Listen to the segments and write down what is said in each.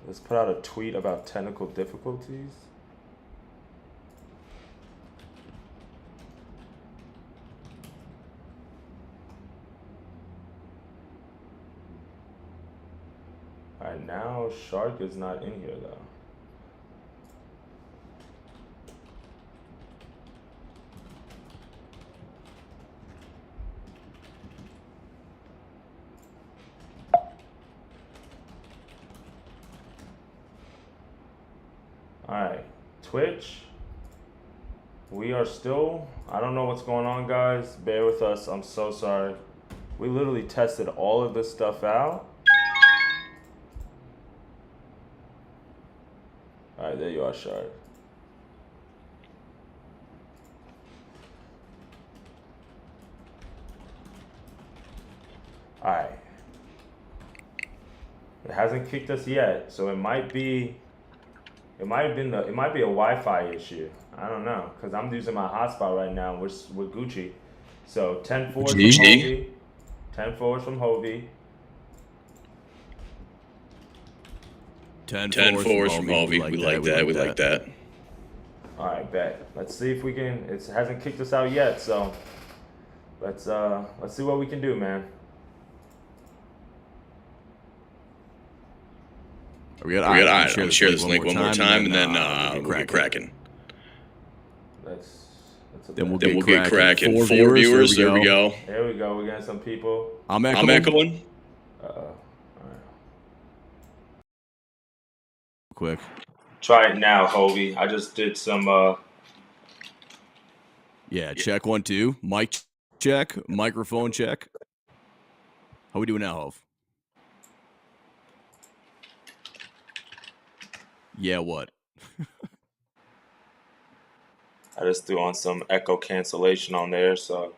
Let's put out a tweet about technical difficulties. All right, now Shark is not in here though. All right, Twitch. We are still, I don't know what's going on, guys. Bear with us. I'm so sorry. We literally tested all of this stuff out. All right, there you are, Shark. All right. It hasn't kicked us yet, so it might be. It might have been the. It might be a Wi-Fi issue. I don't know, cause I'm using my hotspot right now. We're Gucci. So 10 forwards from Hovey. 10 forwards from Hovey. 10 10 forwards from Hovey. Hovey. We like that. We like that. All right, bet. Let's see if we can. It hasn't kicked us out yet, so let's see what we can do, man. Are we good? All right, I'll share this link one more time, and then we'll get cracking. Then we'll get cracking. 4 viewers. There we go. There we go. We're getting some people. I'm echoing. All right. Quick. Try it now, Hovey. I just did some. Yeah, check 1 2. Mic check. Microphone check. How we doing now, Hov? Yeah, what? I just threw on some echo cancellation on there, so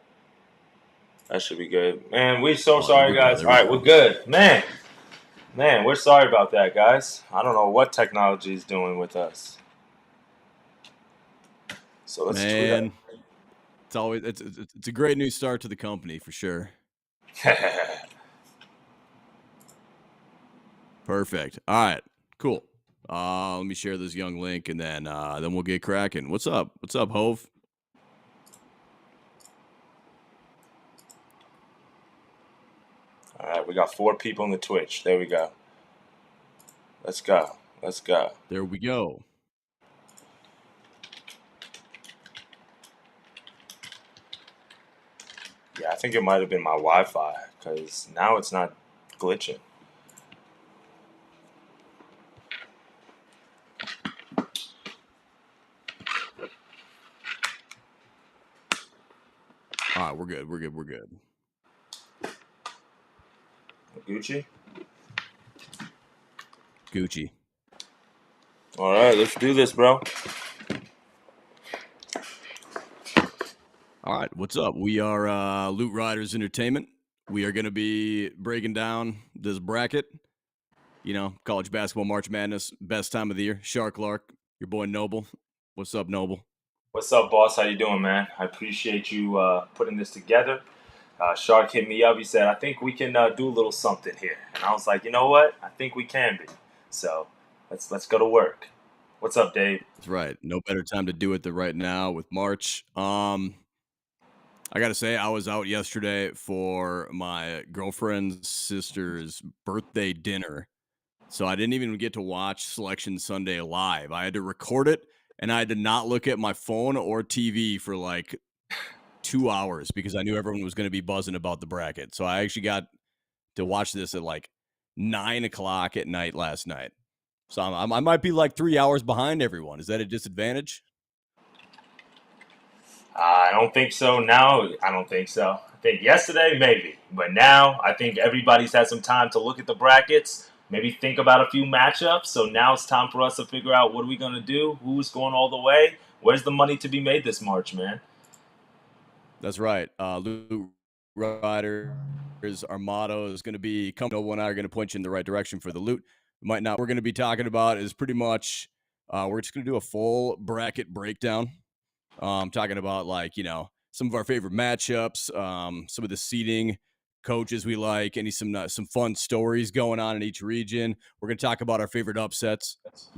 that should be good. Man, we're so sorry, guys. All right, we're good. Man, we're sorry about that, guys. I don't know what technology is doing with us. So let's tweet up. It's always it's a great new start to the company for sure. Perfect. All right, cool. Let me share this young link, and then we'll get cracking. What's up? What's up, Hov? All right, we got 4 people in the Twitch. There we go. Let's go. Let's go. There we go. Yeah, I think it might have been my Wi-Fi because now it's not glitching. All right, we're good. We're good. Gucci. All right, let's do this, bro. All right, what's up? We are Loot Riders Entertainment. We are going to be breaking down this bracket. You know, college basketball March Madness, best time of the year. Shark Lark, your boy Noble. What's up, Noble? What's up, boss? How you doing, man? I appreciate you putting this together. Shark hit me up. He said, I think we can do a little something here. And I was like, you know what? I think we can be. So let's go to work. What's up, Dave? That's right. No better time to do it than right now with March. I got to say, I was out yesterday for my girlfriend's sister's birthday dinner. So I didn't even get to watch Selection Sunday live. I had to record it, and I had to not look at my phone or TV for like 2 hours because I knew everyone was going to be buzzing about the bracket. So I actually got to watch this at like 9 o'clock at night last night. So I might be like 3 hours behind everyone. Is that a disadvantage? I don't think so. Now, I don't think so. I think yesterday, maybe. But now, I think everybody's had some time to look at the brackets, maybe think about a few matchups. So now it's time for us to figure out what are we going to do, who's going all the way, where's the money to be made this March, man. That's right. Loot Riders, our motto is going to be, come Noble and I are going to point you in the right direction for the loot. We're going to be talking about is pretty much, we're just going to do a full bracket breakdown. Talking about like, you know, some of our favorite matchups, some of the seeding, coaches we like, some fun stories going on in each region. We're going to talk about our favorite upsets,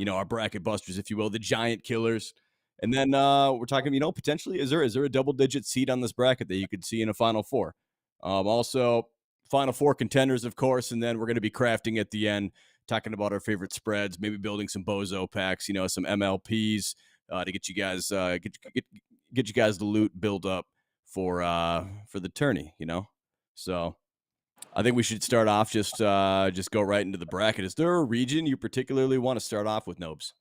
our bracket busters, if you will, the giant killers. And then we're talking, potentially, is there a double-digit seed on this bracket that you could see in a Final Four? Also, Final Four contenders, of course, and then we're going to be crafting at the end, talking about our favorite spreads, maybe building some bozo packs, some MLPs to get you guys get you guys the loot build up for the tourney, So I think we should start off just go right into the bracket. Is there a region you particularly want to start off with, Nobes?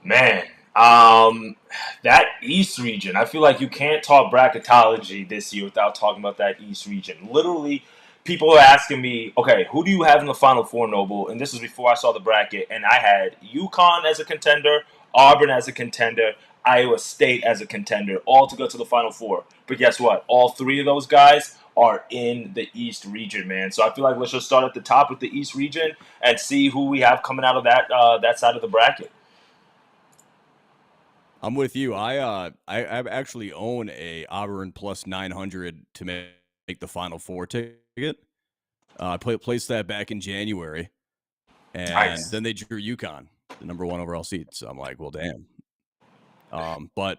Man, that East region, I feel like you can't talk bracketology this year without talking about that East region. Literally, people are asking me, okay, who do you have in the Final Four, Noble? And this was before I saw the bracket, and I had UConn as a contender, Auburn as a contender, Iowa State as a contender, all to go to the Final Four. But guess what? All three of those guys are in the East region, man. So I feel like let's just start at the top with the East region and see who we have coming out of that side of the bracket. I'm with you. I actually own a Auburn plus 900 to make the Final Four ticket. I placed that back in January, and Nice. then they drew UConn, the number 1 overall seed. So I'm like, well, damn. But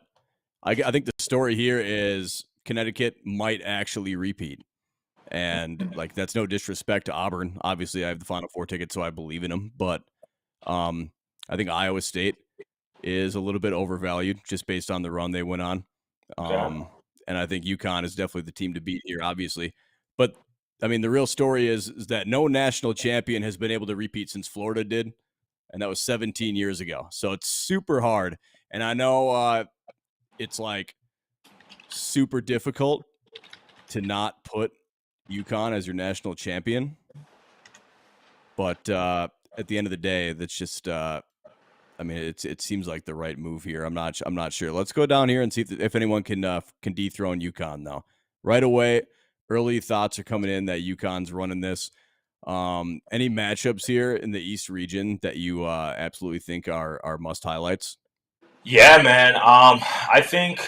I think the story here is Connecticut might actually repeat, and like that's no disrespect to Auburn. Obviously, I have the Final Four ticket, so I believe in them. But I think Iowa State is a little bit overvalued just based on the run they went on. And I think UConn is definitely the team to beat here, obviously. But, I mean, the real story is that no national champion has been able to repeat since Florida did, and that was 17 years ago. So it's super hard. And I know it's, like, super difficult to not put UConn as your national champion. But at the end of the day, that's just I mean, it seems like the right move here. I'm not sure. Let's go down here and see if anyone can dethrone UConn though. Right away, early thoughts are coming in that UConn's running this. Any matchups here in the East region that you absolutely think are must highlights? Yeah, man. I think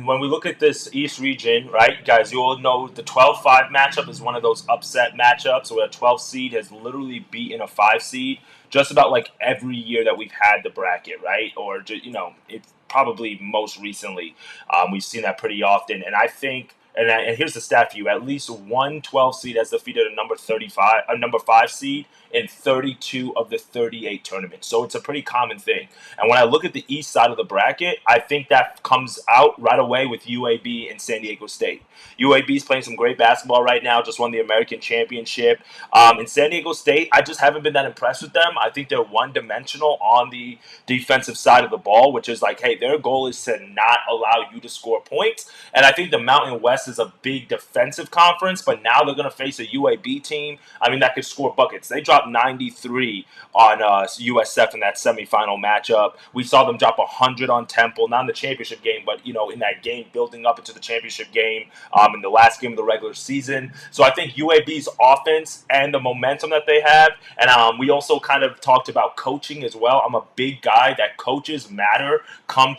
when we look at this East region, right, guys, you all know the 12-5 matchup is one of those upset matchups where a 12 seed has literally beaten a 5 seed just about like every year that we've had the bracket, right? Or, it's probably most recently. We've seen that pretty often. And I think, and here's the stat for you, at least one 12 seed has defeated a number 5 seed in 32 of the 38 tournaments. So it's a pretty common thing. And when I look at the east side of the bracket, I think that comes out right away with UAB and San Diego State. UAB is playing some great basketball right now, just won the American Championship. In San Diego State, I just haven't been that impressed with them. I think they're one-dimensional on the defensive side of the ball, which is like, hey, their goal is to not allow you to score points. And I think the Mountain West is a big defensive conference, but now they're going to face a UAB team, that could score buckets. They dropped 93 on USF in that semifinal matchup. We saw them drop 100 on Temple, not in the championship game, but in that game building up into the championship game in the last game of the regular season. So I think UAB's offense and the momentum that they have, and we also kind of talked about coaching as well. I'm a big guy that coaches matter come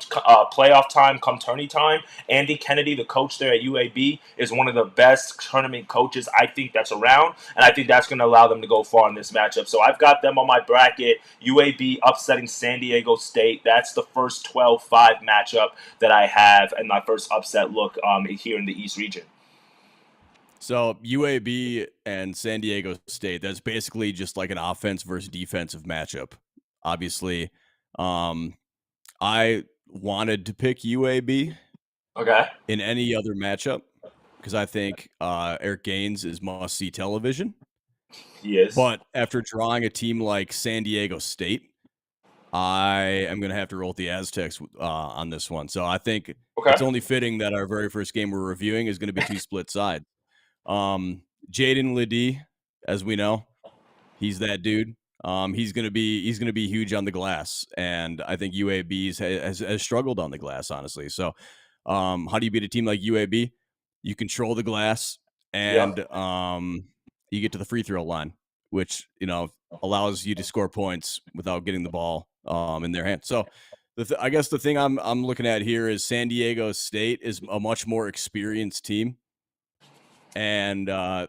playoff time, come tourney time. Andy Kennedy, the coach there at UAB, is one of the best tournament coaches I think that's around, and I think that's going to allow them to go far in this matchup. So I've got them on my bracket. UAB upsetting San Diego State. That's the first 12-5 matchup that I have and my first upset look here in the East region. So UAB and San Diego State, that's basically just like an offense versus defensive matchup. Obviously, I wanted to pick UAB in any other matchup because I think Eric Gaines is must-see television. He is. But after drawing a team like San Diego State, I am going to have to roll with the Aztecs on this one. So I think it's only fitting that our very first game we're reviewing is going to be two split sides. Jaden Ledee, as we know, he's that dude. He's going to be huge on the glass, and I think UAB has struggled on the glass, honestly. So how do you beat a team like UAB? You control the glass, and you get to the free throw line, which allows you to score points without getting the ball in their hands. So I guess the thing I'm looking at here is San Diego State is a much more experienced team. and I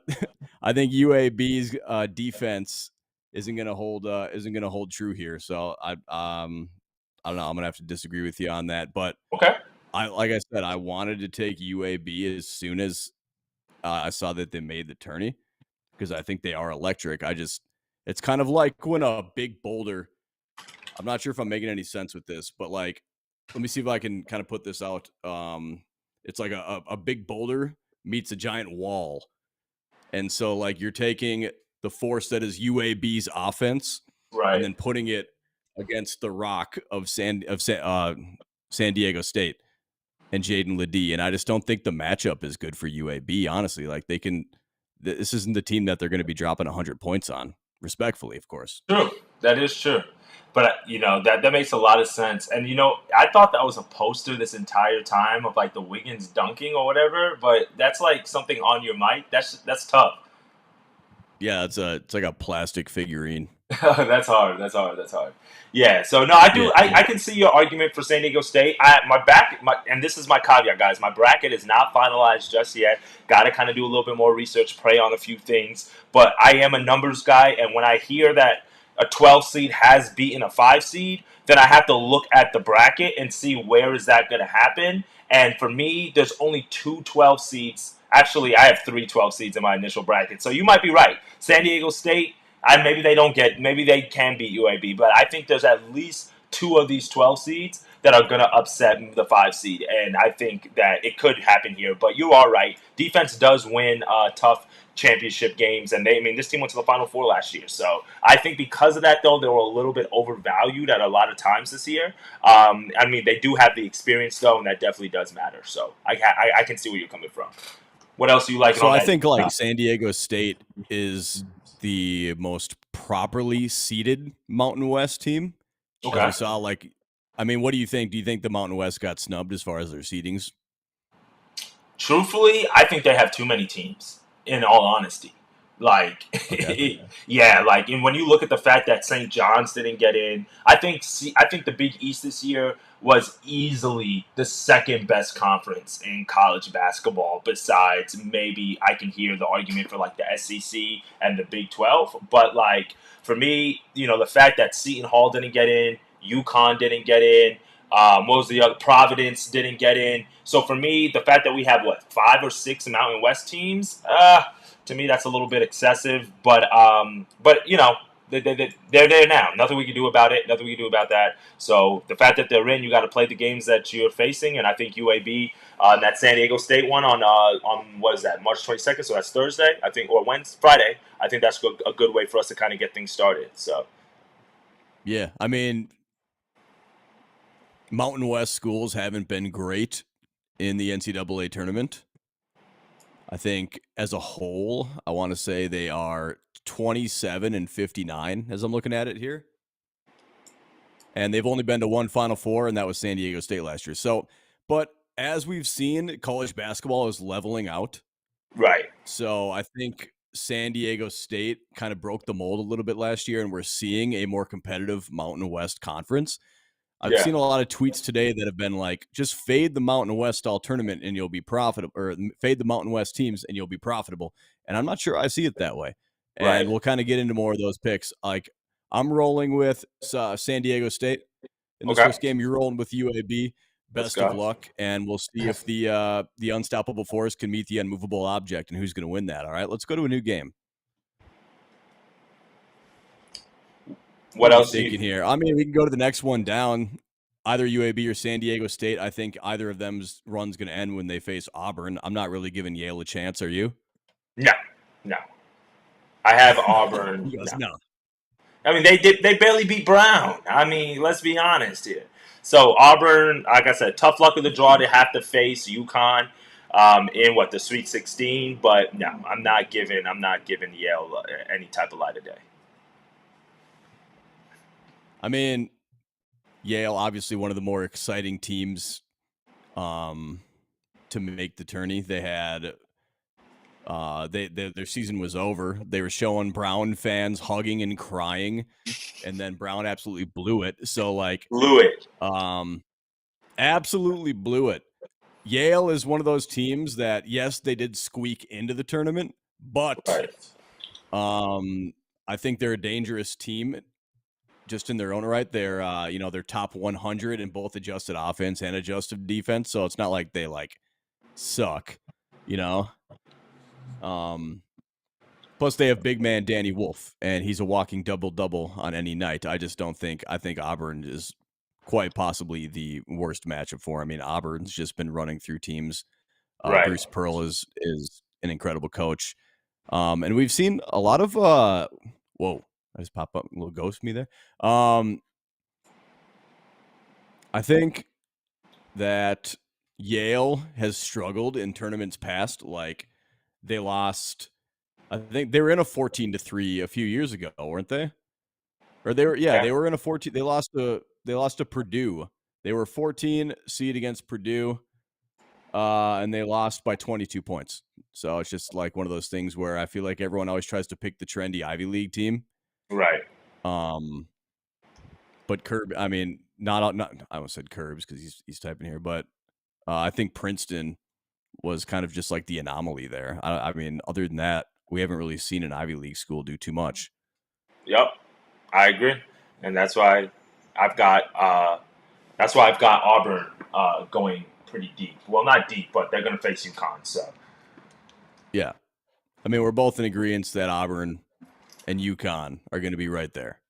think UAB's defense isn't going to hold true here. So I don't know. I'm gonna have to disagree with you on that. But Okay. like I said, I wanted to take UAB as soon as I saw that they made the tourney because I think they are electric. It's kind of like when a big boulder. I'm not sure if I'm making any sense with this, but like, let me see if I can kind of put this out. It's like a big boulder meets a giant wall. And so, like, you're taking the force that is UAB's offense and Right. then putting it against the rock of San Diego State and Jaden Ledee. And I just don't think the matchup is good for UAB, honestly. Like, this isn't the team that they're going to be dropping 100 points on, respectfully, of course. True. That is true. But that makes a lot of sense. And I thought that was a poster this entire time of like the Wiggins dunking or whatever. But that's like something on your mic. That's tough. Yeah, it's like a plastic figurine. That's hard. That's hard. That's hard. Yeah. So no, I do. Yeah. I can see your argument for San Diego State. And this is my caveat, guys. My bracket is not finalized just yet. Got to kind of do a little bit more research, pray on a few things. But I am a numbers guy, and when I hear that a 12 seed has beaten a 5 seed, then I have to look at the bracket and see where is that going to happen. And for me, there's only 2 12 seeds. Actually, I have 3 12 seeds in my initial bracket. So you might be right. San Diego State. Maybe they can beat UAB, but I think there's at least 2 of these 12 seeds that are going to upset the 5 seed, and I think that it could happen here. But you are right. Defense does win tough championship games, and this team went to the Final Four last year. So I think because of that, though, they were a little bit overvalued at a lot of times this year. They do have the experience, though, and that definitely does matter. So I can see where you're coming from. What else do you like? So I think like San Diego State is the most properly seeded Mountain West team. Okay. As we saw, what do you think? Do you think the Mountain West got snubbed as far as their seedings? Truthfully, I think they have too many teams, in all honesty. Like, Okay. yeah, like, and when you look at the fact that St. John's didn't get in, I think the Big East this year was easily the second best conference in college basketball. Besides, maybe I can hear the argument for like the SEC and the Big 12, but like for me, the fact that Seton Hall didn't get in, UConn didn't get in. What was the other? Providence didn't get in. So for me, the fact that we have 5 or 6 Mountain West teams, to me that's a little bit excessive. But they're there now. Nothing we can do about it. Nothing we can do about that. So the fact that they're in, you got to play the games that you're facing. And I think UAB, that San Diego State one on what is that, March 22nd? So that's Thursday, I think, or Wednesday, Friday. I think that's a good way for us to kind of get things started. So yeah, Mountain West schools haven't been great in the NCAA tournament. I think as a whole, I want to say they are 27-59 as I'm looking at it here. And they've only been to one Final Four, and that was San Diego State last year. So, but as we've seen, college basketball is leveling out. right. So I think San Diego State kind of broke the mold a little bit last year, and we're seeing a more competitive Mountain West conference. I've seen a lot of tweets today that have been like, just fade the Mountain West all tournament and you'll be profitable, or fade the Mountain West teams and you'll be profitable. And I'm not sure I see it that way. Right. And we'll kind of get into more of those picks. Like, I'm rolling with San Diego State in this first game. You're rolling with UAB. Best of luck, and we'll see if the unstoppable force can meet the unmovable object and who's going to win that. All right, let's go to a new game. What else thinking here? We can go to the next one down, either UAB or San Diego State. I think either of them's run's going to end when they face Auburn. I'm not really giving Yale a chance. Are you? No. I have Auburn. No. They barely beat Brown. Let's be honest here. So Auburn, like I said, tough luck of the draw. They have to face UConn in the Sweet 16. But no, I'm not giving Yale any type of light of day. Yale, obviously one of the more exciting teams to make the tourney. They had their season was over. They were showing Brown fans hugging and crying, and then Brown absolutely blew it. So blew it. Absolutely blew it. Yale is one of those teams that, yes, they did squeak into the tournament, but I think they're a dangerous team just in their own right. They're they're top 100 in both adjusted offense and adjusted defense, so it's not like they like suck, you know. Plus they have big man Danny Wolf, and he's a walking double-double on any night. I think Auburn is quite possibly the worst matchup for him. I mean, Auburn's just been running through teams. Bruce Pearl is an incredible coach. And we've seen a lot of whoa, I just popped up a little ghost me there. I think that Yale has struggled in tournaments past. Like they lost, I think they were in a 14-3 a few years ago, weren't they? Or they were in a 14. They lost to Purdue. They were 14 seed against Purdue. And they lost by 22 points. So it's just like one of those things where I feel like everyone always tries to pick the trendy Ivy League team. Right. But I mean, not I almost said Curbs because he's typing here, but I think Princeton was kind of just like the anomaly there. I mean, other than that, we haven't really seen an Ivy League school do too much. Yep, I agree, and that's why I've got Auburn going pretty deep. Well, not deep, but they're going to face UConn. So yeah, I mean, we're both in agreement that Auburn and UConn are going to be right there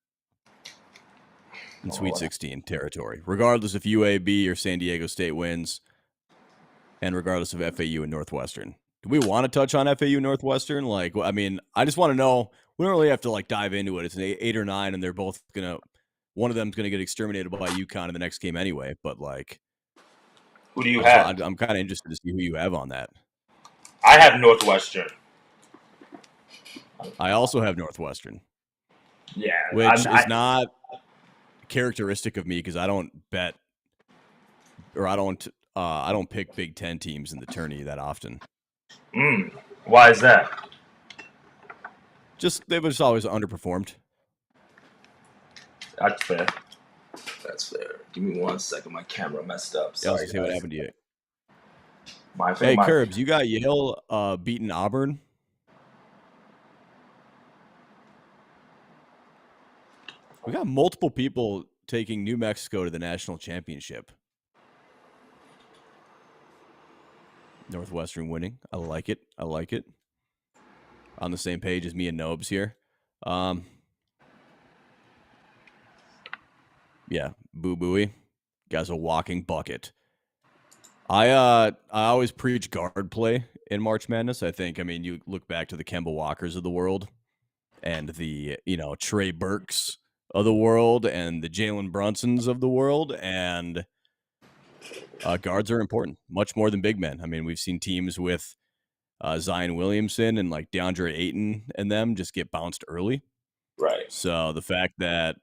in Sweet 16 territory, regardless if UAB or San Diego State wins, and regardless of FAU and Northwestern. Do we want to touch on FAU Northwestern? Like, I mean, I just want to know. We don't really have to like dive into it. It's an 8 or 9, and they're both one of them's gonna get exterminated by UConn in the next game anyway. But like, who do you have? I'm kind of interested to see who you have on that. I have Northwestern. I also have Northwestern. Yeah, which is not characteristic of me because I don't bet or I don't pick Big Ten teams in the tourney that often. Why is that? They've just always underperformed. That's fair. Give me 1 second. My camera messed up. Sorry, let's see what happened to you. Hey, Curbs, you got Yale beating Auburn. We got multiple people taking New Mexico to the national championship. Northwestern winning. I like it. On the same page as me and Nobes here. Yeah, Boo Booey. Guy's a walking bucket. I always preach guard play in March Madness. I mean, you look back to the Kemba Walkers of the world and the, Trey Burks of the world and the Jalen Brunsons of the world, and guards are important, much more than big men. I mean, we've seen teams with Zion Williamson and like DeAndre Ayton and them just get bounced early. Right. So the fact that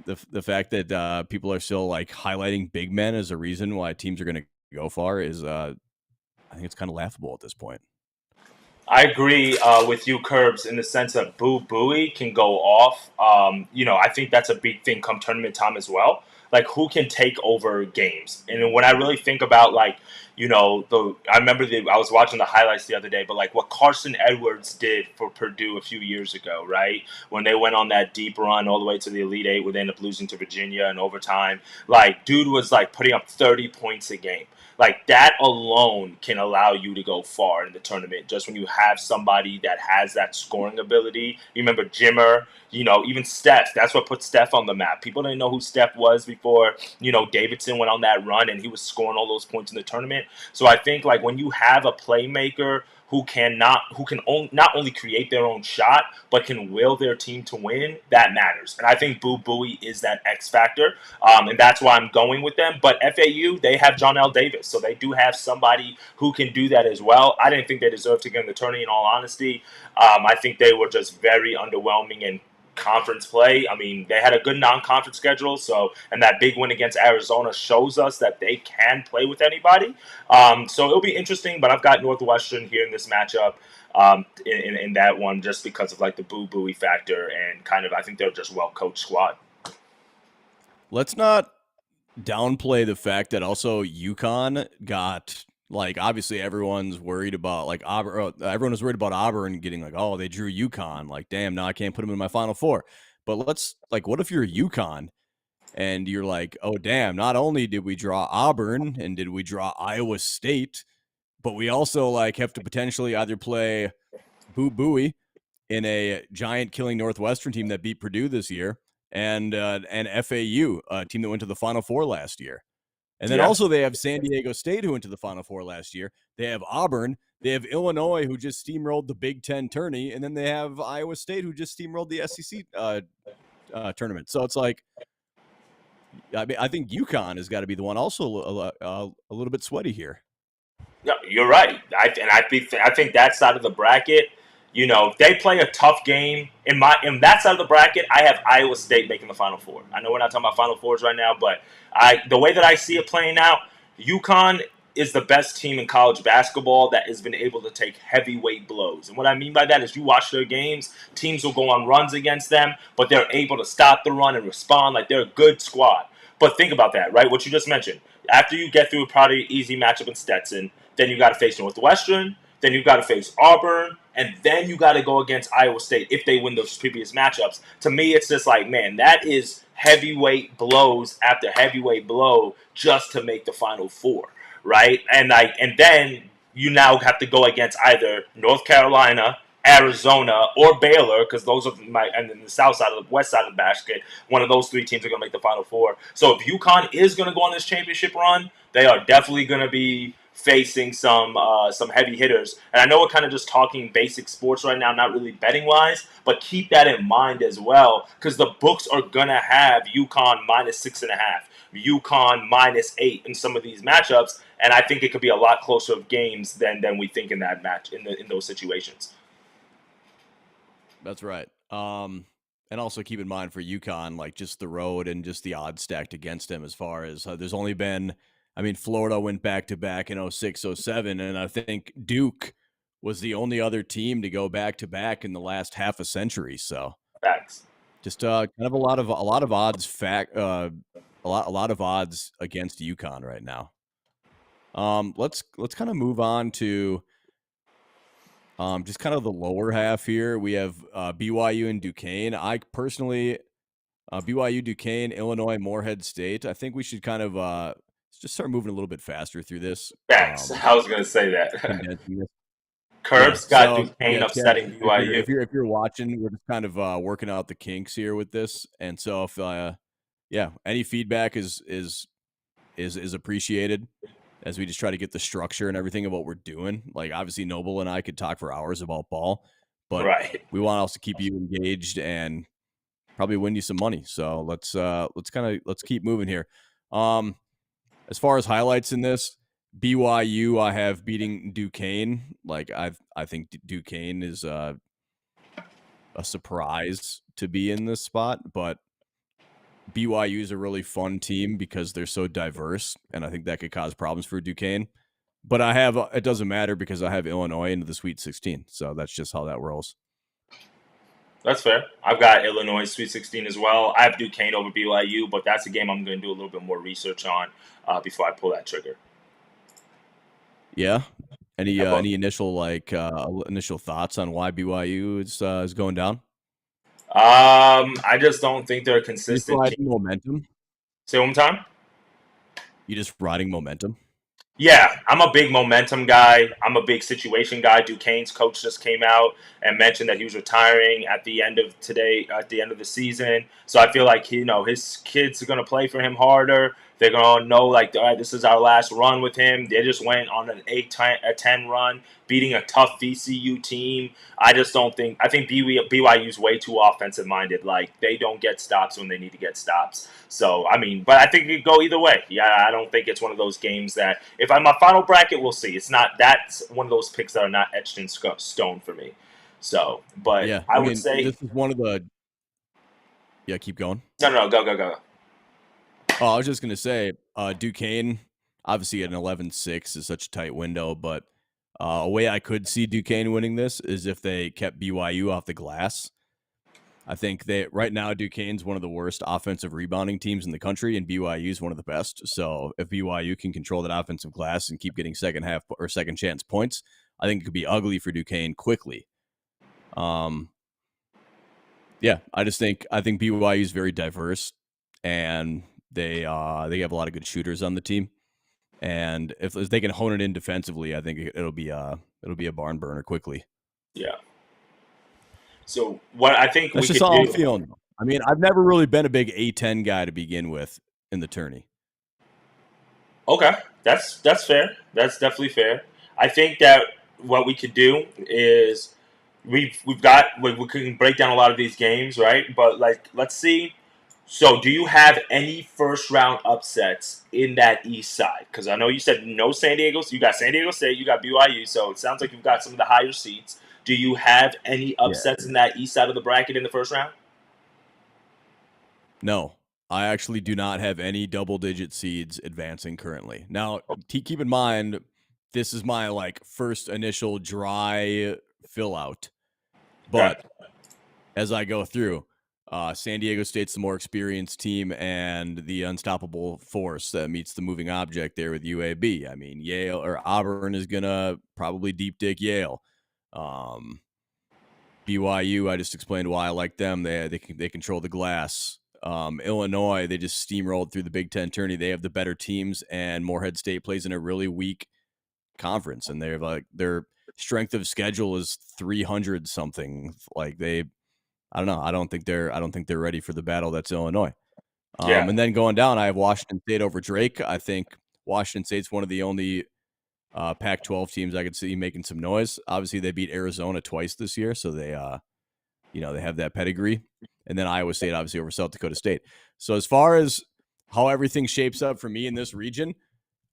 the fact that people are still like highlighting big men as a reason why teams are going to go far is, I think it's kind of laughable at this point. I agree with you, Curbs, in the sense that Boo Booey can go off. I think that's a big thing come tournament time as well. Like, who can take over games? And when I really think about, like, I remember I was watching the highlights the other day, but, like, what Carson Edwards did for Purdue a few years ago, right? When they went on that deep run all the way to the Elite Eight, where they ended up losing to Virginia in overtime. Like, dude was, like, putting up 30 points a game. Like, that alone can allow you to go far in the tournament, just when you have somebody that has that scoring ability. You remember Jimmer, even Steph. That's what put Steph on the map. People didn't know who Steph was before, Davidson went on that run, and he was scoring all those points in the tournament. So I think, like, when you have a playmaker who can not only create their own shot, but can will their team to win, that matters. And I think Boo Booey is that X factor, and that's why I'm going with them. But FAU, they have John L. Davis, so they do have somebody who can do that as well. I didn't think they deserved to get in the tourney, in all honesty. I think they were just very underwhelming in conference play. I mean, they had a good non-conference schedule, and that big win against Arizona shows us that they can play with anybody. So it'll be interesting, but I've got Northwestern here in this matchup, in that one, just because of like the Boo Booey factor, and kind of I think they're just well-coached squad. Let's not downplay the fact that also UConn got, like, obviously everyone's worried about, like, Auburn. Everyone was worried about Auburn getting, like, oh, they drew UConn. Like, damn, now I can't put them in my Final Four. But let's, like, what if you're UConn and you're like, oh, damn, not only did we draw Auburn and did we draw Iowa State, but we also, like, have to potentially either play Boo Booey in a giant killing Northwestern team that beat Purdue this year, and FAU, a team that went to the Final Four last year. And then also they have San Diego State, who went to the Final Four last year. They have Auburn. They have Illinois, who just steamrolled the Big Ten tourney. And then they have Iowa State, who just steamrolled the SEC tournament. So it's like, I mean, I think UConn has got to be the one also a little bit sweaty here. No, you're right. I think that side of the bracket, they play a tough game. In that side of the bracket, I have Iowa State making the Final Four. I know we're not talking about Final Fours right now, but the way that I see it playing out, UConn is the best team in college basketball that has been able to take heavyweight blows. And what I mean by that is you watch their games, teams will go on runs against them, but they're able to stop the run and respond like they're a good squad. But think about that, right? What you just mentioned. After you get through a probably easy matchup in Stetson, then you got to face Northwestern, then you got to face Auburn, and then you got to go against Iowa State if they win those previous matchups. To me, it's just like, man, that is heavyweight blows after heavyweight blow just to make the Final Four, right? And then you now have to go against either North Carolina, Arizona, or Baylor, because those are and then the south side of the west side of the basket. One of those three teams are going to make the Final Four. So if UConn is going to go on this championship run, they are definitely going to be facing some heavy hitters. And I know we're kind of just talking basic sports right now, not really betting wise, but keep that in mind as well, because the books are gonna have UConn -6.5, UConn -8 in some of these matchups, and I think it could be a lot closer of games than we think in that match in those situations. That's right. And also keep in mind for UConn, like just the road and just the odds stacked against them as far as there's only been, I mean, Florida went back-to-back in 06, 07, and I think Duke was the only other team to go back-to-back in the last half a century. So Facts. just kind of a lot of odds a lot of odds against UConn right now. Let's kind of move on to just kind of the lower half here. We have BYU and Duquesne. I personally, BYU, Duquesne, Illinois, Morehead State. I think we should kind of just start moving a little bit faster through this. Facts. I was going to say that. Curbs Yeah, got Duquesne upsetting BYU. If you're watching, we're just kind of working out the kinks here with this, and so if any feedback is appreciated as we just try to get the structure and everything of what we're doing. Like obviously, Noble and I could talk for hours about ball, but we want also keep you engaged and probably win you some money. So let's keep moving here. As far as highlights in this, BYU, I have beating Duquesne. Like I think Duquesne is a surprise to be in this spot, but BYU is a really fun team because they're so diverse, and I think that could cause problems for Duquesne. But it doesn't matter because I have Illinois into the Sweet 16, so that's just how that rolls. That's fair. I've got Illinois Sweet 16 as well. I have Duquesne over BYU, but that's a game I'm going to do a little bit more research on before I pull that trigger. Yeah. Any initial initial thoughts on why BYU is going down? I just don't think they're consistent. Just riding momentum. Say one more time. You just riding momentum. Yeah, I'm a big momentum guy. I'm a big situation guy. Duquesne's coach just came out and mentioned that he was retiring at the end of the season. So I feel like his kids are going to play for him harder. They're going to know, like, all right, this is our last run with him. They just went on an 8-10 run, beating a tough VCU team. I think BYU's way too offensive-minded. Like, they don't get stops when they need to get stops. So, I mean, but I think it could go either way. Yeah, I don't think it's one of those games that, if I'm a final bracket, we'll see. That's one of those picks that are not etched in stone for me. So, but yeah, I would say this is one of the. Yeah, keep going. No, go. Oh, I was just gonna say, Duquesne, obviously at an 11-6 is such a tight window, but a way I could see Duquesne winning this is if they kept BYU off the glass. I think that right now Duquesne's one of the worst offensive rebounding teams in the country, and BYU is one of the best. So if BYU can control that offensive glass and keep getting second half or second chance points, I think it could be ugly for Duquesne quickly. Yeah, I think BYU is very diverse, and they have a lot of good shooters on the team. And if they can hone it in defensively, I think it'll be a barn burner quickly. Yeah. So what I think That's we just could how I'm do. feeling. I mean, I've never really been a big A10 guy to begin with in the tourney. Okay, that's fair. That's definitely fair. I think that what we could do is we've got we can break down a lot of these games, right? But like, let's see. So, do you have any first round upsets in that East side? Because I know you said no San Diego. So you got San Diego State, you got BYU. So it sounds like you've got some of the higher seeds. Do you have any Yeah. upsets in that East side of the bracket in the first round? No, I actually do not have any double-digit seeds advancing currently. Now, keep in mind, this is my first initial dry fill out, Okay. but as I go through, San Diego State's the more experienced team and the unstoppable force that meets the moving object there with UAB. I mean, Yale or Auburn is gonna probably deep dig Yale. BYU, I just explained why I like them. They control the glass. Illinois, they just steamrolled through the Big Ten tourney. They have the better teams, and Morehead State plays in a really weak conference, and they have their strength of schedule is 300 something. I don't know. I don't think they're ready for the battle that's Illinois. Yeah. And then going down, I have Washington State over Drake. I think Washington State's one of the only Pac-12 teams I could see making some noise. Obviously, they beat Arizona twice this year, so they have that pedigree. And then Iowa State, obviously, over South Dakota State. So as far as how everything shapes up for me in this region,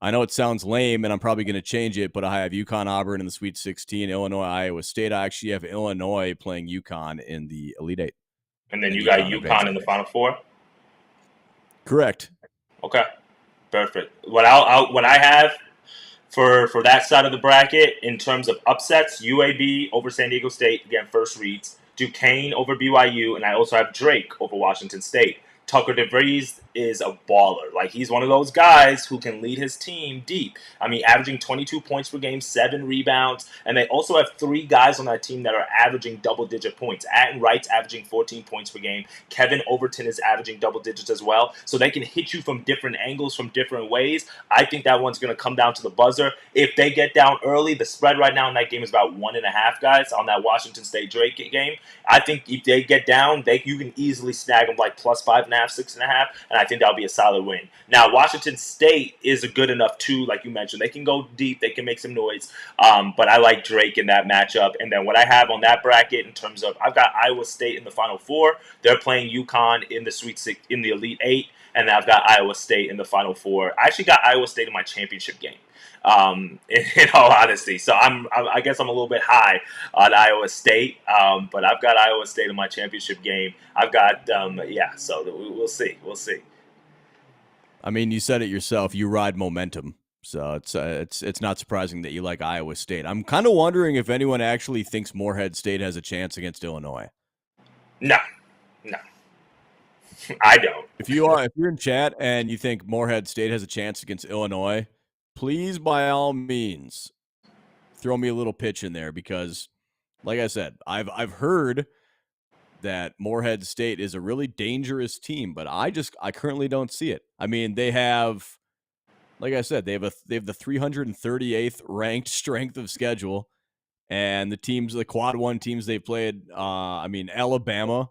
I know it sounds lame, and I'm probably going to change it, but I have UConn, Auburn in the Sweet 16, Illinois, Iowa State. I actually have Illinois playing UConn in the Elite Eight. And then you got UConn in the Final Four. Correct. Okay, perfect. What I have for that side of the bracket in terms of upsets, UAB over San Diego State, again, first reads. Duquesne over BYU, and I also have Drake over Washington State. Tucker DeVries is a baller. Like, he's one of those guys who can lead his team deep. I mean, averaging 22 points per game, 7 rebounds, and they also have 3 guys on that team that are averaging double-digit points. Atten Wright's averaging 14 points per game. Kevin Overton is averaging double digits as well. So they can hit you from different angles, from different ways. I think that one's going to come down to the buzzer. If they get down early, the spread right now in that game is about 1.5, guys, on that Washington State Drake game. I think if they get down, you can easily snag them like plus 5.5, 6.5, and I think that'll be a solid win. Now, Washington State is a good enough too, like you mentioned. They can go deep, they can make some noise, but I like Drake in that matchup. And then what I have on that bracket in terms of, I've got Iowa State in the Final Four. They're playing UConn in the Sweet Six, in the Elite Eight, and I've got Iowa State in the Final Four. I actually got Iowa State in my championship game. In all honesty, so I guess I'm a little bit high on Iowa State, but I've got Iowa State in my championship game. I've got so we'll see. I mean, you said it yourself. You ride momentum, so it's not surprising that you like Iowa State. I'm kind of wondering if anyone actually thinks Morehead State has a chance against Illinois. No, I don't. If you're in chat and you think Morehead State has a chance against Illinois, please, by all means, throw me a little pitch in there, because, like I said, I've heard that Morehead State is a really dangerous team, but I currently don't see it. I mean, they have, like I said, they have the 338th ranked strength of schedule, and the quad one teams they played. Alabama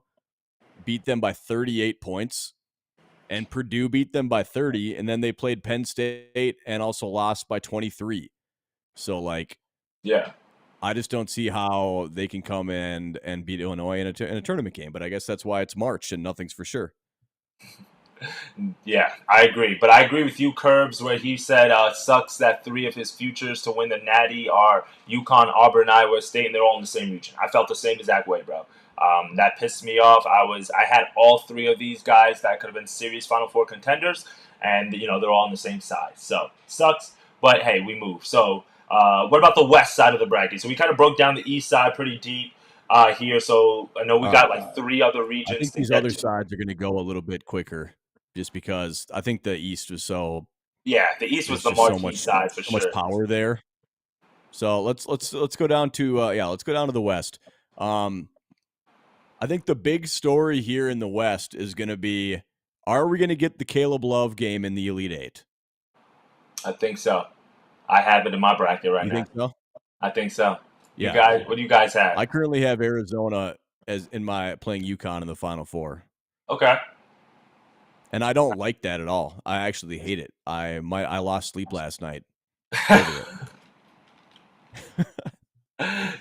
beat them by 38 points. And Purdue beat them by 30, and then they played Penn State and also lost by 23. So, yeah, I just don't see how they can come in and beat Illinois in a tournament game. But I guess that's why it's March and nothing's for sure. Yeah, I agree. But I agree with you, Curbs, where he said it sucks that 3 of his futures to win the Natty are UConn, Auburn, Iowa State, and they're all in the same region. I felt the same exact way, bro. That pissed me off. I had all 3 of these guys that could have been serious Final Four contenders, and they're all on the same side. So sucks, but hey, we move. So what about the west side of the bracket? So we kind of broke down the east side pretty deep. here. So I know we got like 3 other I regions think to these get other to. sides are going to go a little bit quicker, just because I think the East was Yeah, the East was there's the just marquee side for so much sure. power there. So let's go down to let's go down to the West. I think the big story here in the West is going to be: are we going to get the Caleb Love game in the Elite Eight? I think so. I have it in my bracket right You now. think so? I think so. You Yeah. guys, what do you guys have? I currently have Arizona as in my playing UConn in the Final Four. Okay. And I don't like that at all. I actually hate it. I lost sleep last night over it.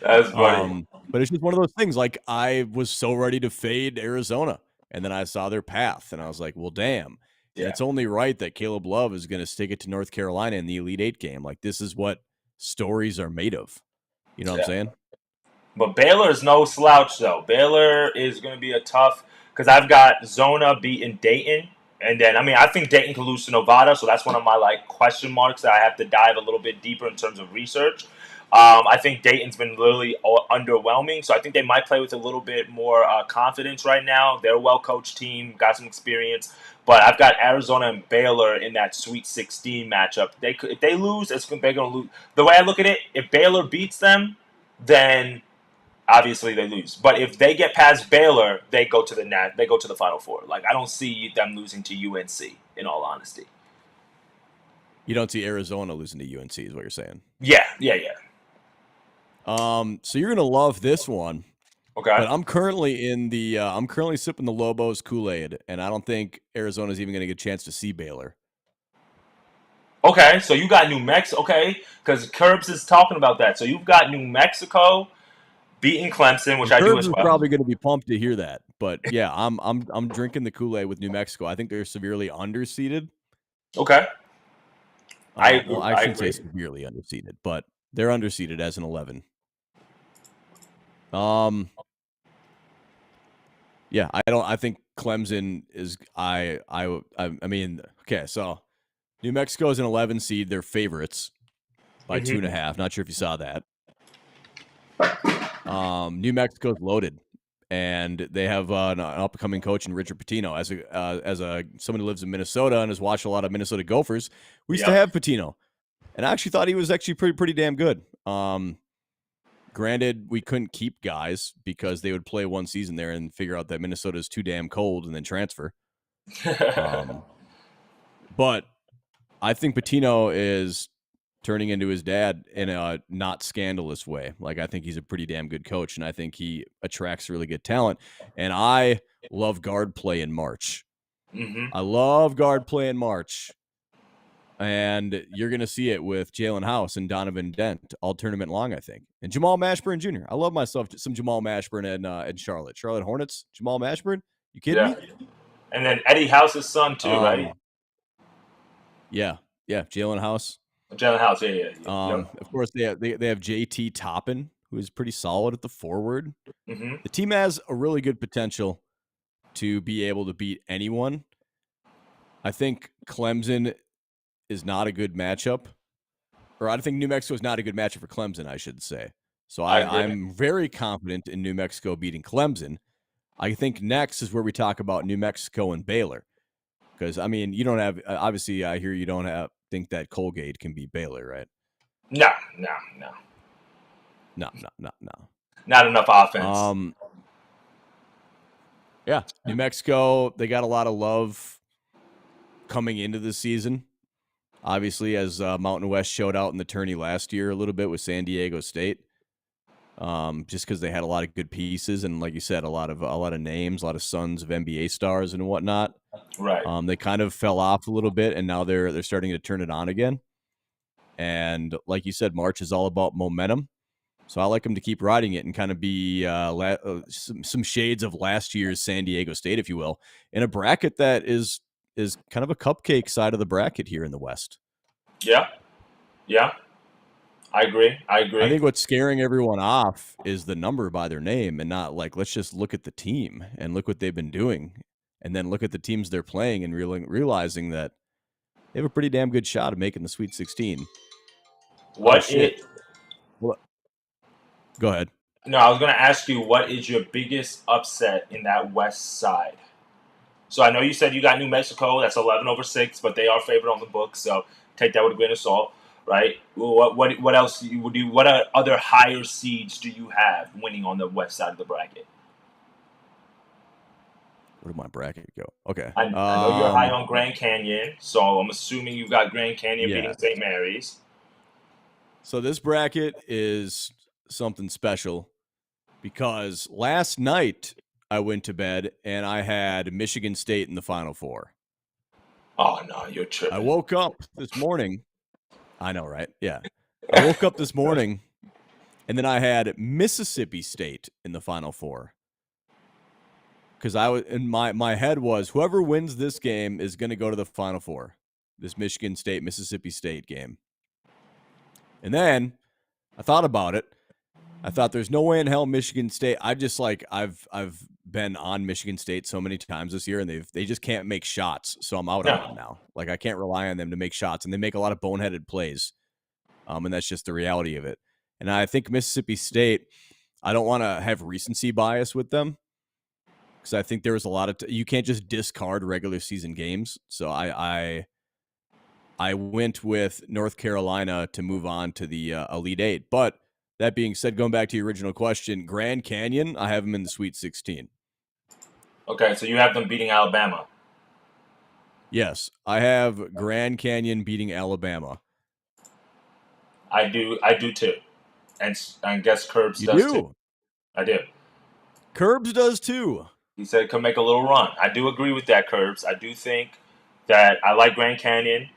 That's funny. But it's just one of those things. Like, I was so ready to fade Arizona, and then I saw their path, and I was like, well, damn. Yeah. And it's only right that Caleb Love is going to stick it to North Carolina in the Elite Eight game. Like, this is what stories are made of. You know what I'm saying? But Baylor is no slouch, though. Baylor is going to be a tough, because I've got Zona beating Dayton. And then, I think Dayton can lose to Nevada, so that's one of my question marks that I have to dive a little bit deeper in terms of research. I think Dayton's been really underwhelming, so I think they might play with a little bit more confidence right now. They're a well-coached team, got some experience, but I've got Arizona and Baylor in that Sweet 16 matchup. If they lose, they're going to lose. The way I look at it, if Baylor beats them, then obviously they lose. But if they get past Baylor, they go to the Final Four. Like, I don't see them losing to UNC, in all honesty. You don't see Arizona losing to UNC, is what you're saying? Yeah. So you're gonna love this one. Okay. But I'm currently I'm currently sipping the Lobos Kool-Aid, and I don't think Arizona's even gonna get a chance to see Baylor. Okay, so you got New Mexico. Okay, because Curbs is talking about that. So you've got New Mexico beating Clemson, which I do as Curbs is well. probably going to be pumped to hear that. But yeah, I'm drinking the Kool-Aid with New Mexico. I think they're severely underseeded. Okay. I shouldn't say severely underseeded, but they're underseeded as an 11. Yeah, I think Clemson is I mean, okay, so New Mexico is an 11 seed. They're favorites by 2.5. Not sure if you saw that. New Mexico's loaded, and they have an upcoming coach in Richard Pitino. As someone who lives in Minnesota and has watched a lot of Minnesota Gophers, we used to have Pitino, and I actually thought he was actually pretty damn good. Granted, we couldn't keep guys because they would play one season there and figure out that Minnesota is too damn cold and then transfer. But I think Pitino is turning into his dad in a not scandalous way. Like, I think he's a pretty damn good coach, and I think he attracts really good talent. And I love guard play in March. I love guard play in March. And you're going to see it with Jalen House and Donovan Dent all tournament long, I think. And Jamal Mashburn Jr. I love myself some Jamal Mashburn in Charlotte. Charlotte Hornets, Jamal Mashburn. You kidding me? And then Eddie House's son, too, right? Yeah. Jalen House. Jalen House, yeah. Of course, they have JT Toppin, who is pretty solid at the forward. The team has a really good potential to be able to beat anyone. I think Clemson is not a good matchup, or I think New Mexico is not a good matchup for Clemson, I should say. So I'm very confident in New Mexico beating Clemson. I think next is where we talk about New Mexico and Baylor, because you don't have obviously I hear you don't think that Colgate can beat Baylor, right? No. Not enough offense. Yeah, New Mexico, they got a lot of love coming into the season. Obviously, as Mountain West showed out in the tourney last year a little bit with San Diego State, just because they had a lot of good pieces and, like you said, a lot of names, a lot of sons of NBA stars and whatnot. Right. They kind of fell off a little bit, and now they're starting to turn it on again. And like you said, March is all about momentum. So I like them to keep riding it and kind of be some shades of last year's San Diego State, if you will, in a bracket that is kind of a cupcake side of the bracket here in the West. Yeah. I agree. I think what's scaring everyone off is the number by their name and not like, let's just look at the team and look what they've been doing and then look at the teams they're playing and realizing that they have a pretty damn good shot of making the Sweet 16. What? Well, go ahead. No, I was going to ask you, what is your biggest upset in that West side? So I know you said you got New Mexico. That's 11/6, but they are favored on the book. So take that with a grain of salt, right? What else do you do? What other higher seeds do you have winning on the west side of the bracket? Where did my bracket go? Okay. I know you're high on Grand Canyon, so I'm assuming you got Grand Canyon Yeah. beating St. Mary's. So this bracket is something special because last night I went to bed and I had Michigan State in the Final Four. Oh no, you're tripping. I woke up this morning. I know, right? Yeah. I woke up this morning and then I had Mississippi State in the Final Four. Because I was in my head was whoever wins this game is going to go to the Final Four. This Michigan State Mississippi State game. And then I thought about it. I thought there's no way in hell Michigan State. I've been on Michigan State so many times this year, and they just can't make shots. So I'm out on them now. Like I can't rely on them to make shots, and they make a lot of boneheaded plays. And that's just the reality of it. And I think Mississippi State, I don't want to have recency bias with them because I think there was a lot of you can't just discard regular season games. So I went with North Carolina to move on to the Elite Eight. But that being said, going back to your original question, Grand Canyon, I have them in the Sweet 16. Okay, so you have them beating Alabama. Yes, I have Grand Canyon beating Alabama. I do too, and guess Curbs You does do. too. I do. Curbs does too. He said it could make a little run. I do agree with that, Curbs. I do think that I like Grand Canyon.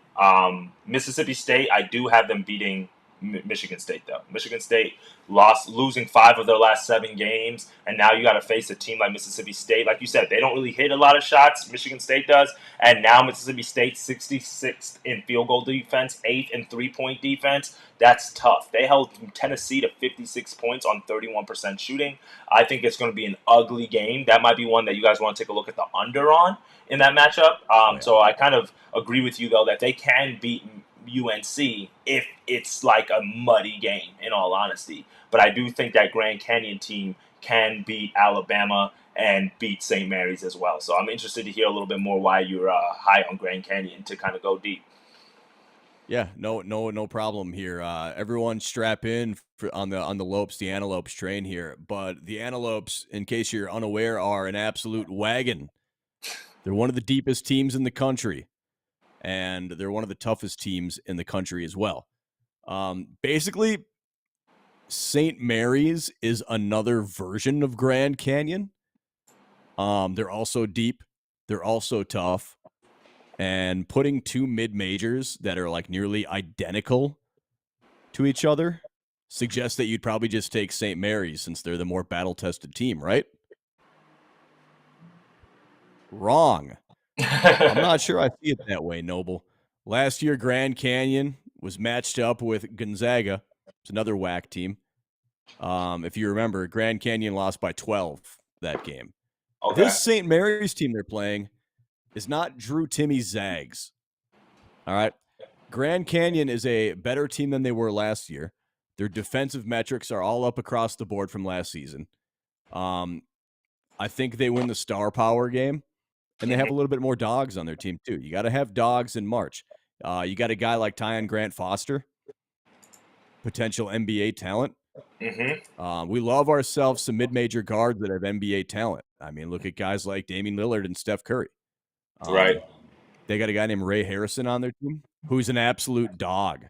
Mississippi State, I do have them beating Michigan State, though. Michigan State losing 5 of their last 7 games, and now you got to face a team like Mississippi State. Like you said, they don't really hit a lot of shots. Michigan State does, and now Mississippi State 66th in field goal defense, 8th in 3-point defense. That's tough. They held Tennessee to 56 points on 31% shooting. I think it's going to be an ugly game. That might be one that you guys want to take a look at the under on in that matchup. So I kind of agree with you, though, that they can beat UNC if it's like a muddy game, in all honesty. But I do think that Grand Canyon team can beat Alabama and beat St. Mary's as well. So I'm interested to hear a little bit more why you're high on Grand Canyon to kind of go deep. Yeah, no problem here. Everyone strap in on the Lopes, the Antelopes train here. But the Antelopes, in case you're unaware, are an absolute wagon. They're one of the deepest teams in the country, and they're one of the toughest teams in the country as well. Basically, St. Mary's is another version of Grand Canyon. They're also deep. They're also tough. And putting 2 mid-majors that are like nearly identical to each other suggests that you'd probably just take St. Mary's since they're the more battle-tested team, right? Wrong. I'm not sure I see it that way, Noble. Last year, Grand Canyon was matched up with Gonzaga. It's another WAC team. If you remember, Grand Canyon lost by 12 that game. Okay. This St. Mary's team they're playing is not Drew Timmy Zags. All right. Grand Canyon is a better team than they were last year. Their defensive metrics are all up across the board from last season. I think they win the star power game, and they have a little bit more dogs on their team too. You got to have dogs in March. You got a guy like Tyon Grant Foster, potential NBA talent. Mm-hmm. We love ourselves some mid-major guards that have NBA talent. I mean, look at guys like Damian Lillard and Steph Curry. Right. They got a guy named Ray Harrison on their team who's an absolute dog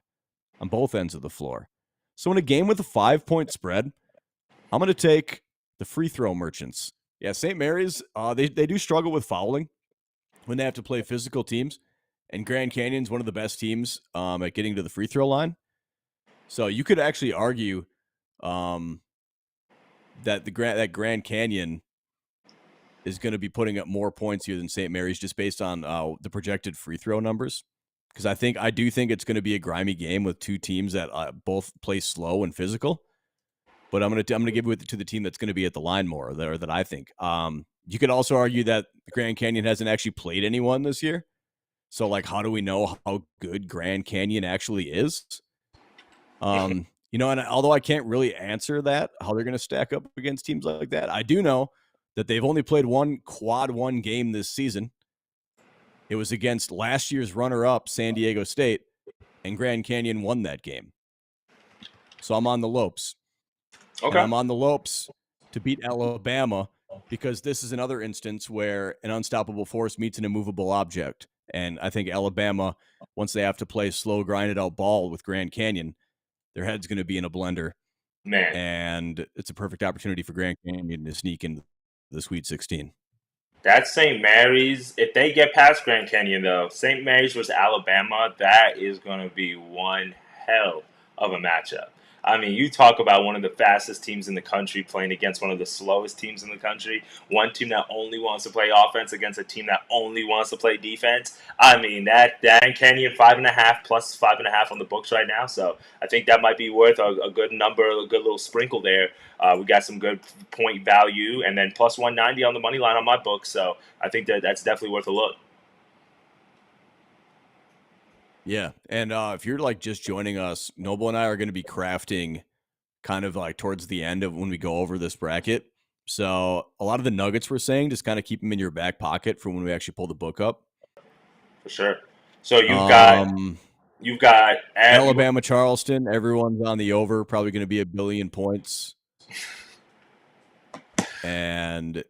on both ends of the floor. So in a game with a 5-point spread, I'm going to take the free throw merchants. Yeah, St. Mary's, they do struggle with fouling when they have to play physical teams, and Grand Canyon's one of the best teams at getting to the free throw line. So you could actually argue that that Grand Canyon is going to be putting up more points here than St. Mary's just based on the projected free throw numbers. Because I do think it's going to be a grimy game with 2 teams that both play slow and physical. But I'm gonna give it to the team that's going to be at the line more, or that I think. You could also argue that Grand Canyon hasn't actually played anyone this year. So, like, how do we know how good Grand Canyon actually is? And although I can't really answer that, how they're going to stack up against teams like that, I do know that they've only played one quad one game this season. It was against last year's runner-up, San Diego State, and Grand Canyon won that game. So I'm on the Lopes. Okay. And I'm on the Lopes to beat Alabama because this is another instance where an unstoppable force meets an immovable object. And I think Alabama, once they have to play slow, grinded out ball with Grand Canyon, their head's going to be in a blender. Man. And it's a perfect opportunity for Grand Canyon to sneak into the Sweet 16. That's St. Mary's. If they get past Grand Canyon, though, St. Mary's versus Alabama, that is going to be one hell of a matchup. I mean, you talk about one of the fastest teams in the country playing against one of the slowest teams in the country. One team that only wants to play offense against a team that only wants to play defense. I mean, that Grand Canyon 5.5 plus 5.5 on the books right now. So I think that might be worth a good number, a good little sprinkle there. We got some good point value, and then plus 190 on the money line on my book. So I think that's definitely worth a look. Yeah, and if you're like just joining us, Noble and I are going to be crafting kind of like towards the end of when we go over this bracket. So a lot of the nuggets we're saying, just kind of keep them in your back pocket for when we actually pull the book up. For sure. So you've got Alabama, Charleston. Everyone's on the over. Probably going to be 1 billion points. And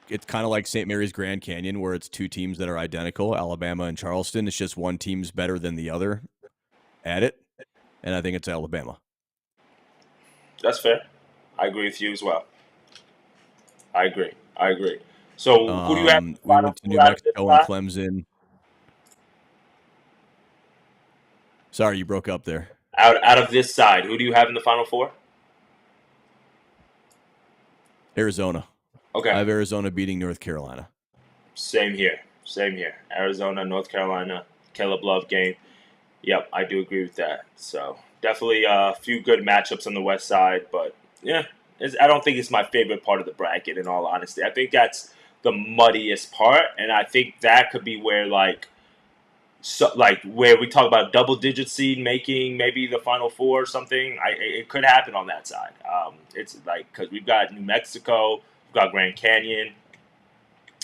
it's kind of like St. Mary's Grand Canyon, where it's two teams that are identical, Alabama and Charleston. It's just one team's better than the other at it. And I think it's Alabama. That's fair. I agree with you as well. I agree. So who do you have? We went to New Mexico and Clemson. Sorry, you broke up there. Out of this side, who do you have in the Final Four? Arizona. Okay. I have Arizona beating North Carolina. Same here. Arizona, North Carolina, Caleb Love game. Yep, I do agree with that. So definitely a few good matchups on the west side, but yeah, I don't think it's my favorite part of the bracket, in all honesty. I think that's the muddiest part, and I think that could be where where we talk about double-digit seed making maybe the Final Four or something. It could happen on that side. It's like because we've got New Mexico, we've got Grand Canyon,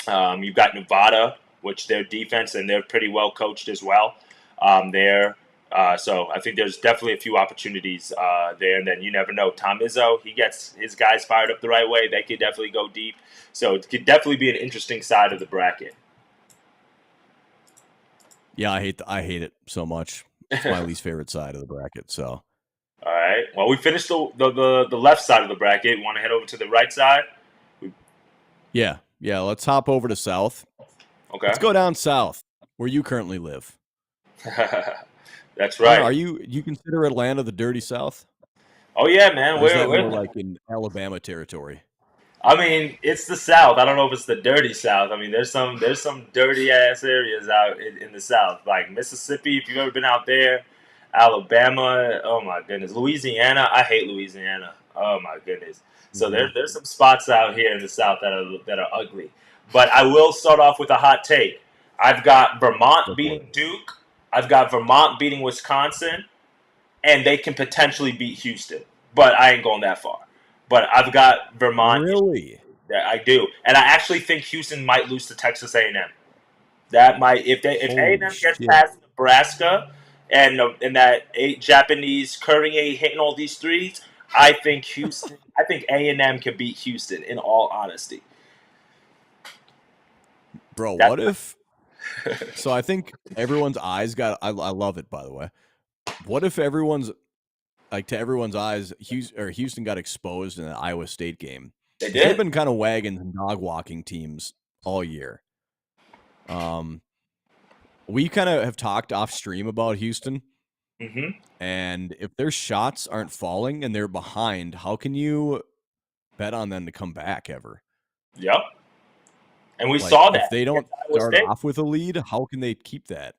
you've got Nevada, which their defense and they're pretty well coached as well. So I think there's definitely a few opportunities there, and then you never know. Tom Izzo, he gets his guys fired up the right way. They could definitely go deep. So it could definitely be an interesting side of the bracket. Yeah, I hate it so much. It's my least favorite side of the bracket. So, all right. Well, we finished the left side of the bracket. Want to head over to the right side? Yeah. Let's hop over to South. Okay. Let's go down south, where you currently live. That's right. Are you consider Atlanta the dirty South? Oh yeah, man. We're like in Alabama territory. I mean, it's the South. I don't know if it's the dirty South. I mean, there's some dirty ass areas out in the South, like Mississippi. If you've ever been out there, Alabama. Oh my goodness, Louisiana. I hate Louisiana. Oh my goodness. So there's some spots out here in the South that are ugly. But I will start off with a hot take. I've got Vermont beating Duke. I've got Vermont beating Wisconsin, and they can potentially beat Houston. But I ain't going that far. But I've got Vermont. Really? Yeah, I do, and I actually think Houston might lose to Texas A&M. That might if A&M gets past Nebraska, and that 8 Japanese curving 8 hitting all these threes. I think A&M can beat Houston. In all honesty, bro. What if? So I think everyone's eyes got. I love it, by the way. What if everyone's to everyone's eyes, Houston got exposed in the Iowa State game? They did. They've been kind of wagons and dog walking teams all year. We kind of have talked off stream about Houston. Mm-hmm. And if their shots aren't falling and they're behind, how can you bet on them to come back ever? Yep. And we saw that. If they don't start off with a lead, how can they keep that?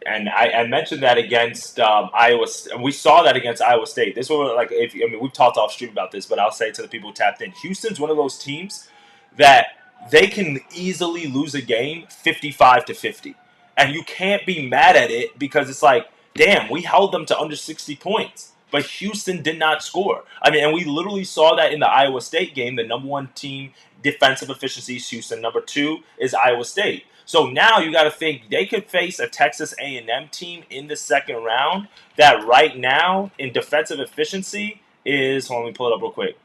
And I mentioned that against Iowa. We saw that against Iowa State. This was we've talked off stream about this, but I'll say to the people who tapped in, Houston's one of those teams that they can easily lose a game 55-50. And you can't be mad at it because it's like, damn, we held them to under 60 points. But Houston did not score. I mean, and we literally saw that in the Iowa State game. The number one team defensive efficiency is Houston. Number two is Iowa State. So now you got to think they could face a Texas A&M team in the second round that right now in defensive efficiency is, hold on, let me pull it up real quick.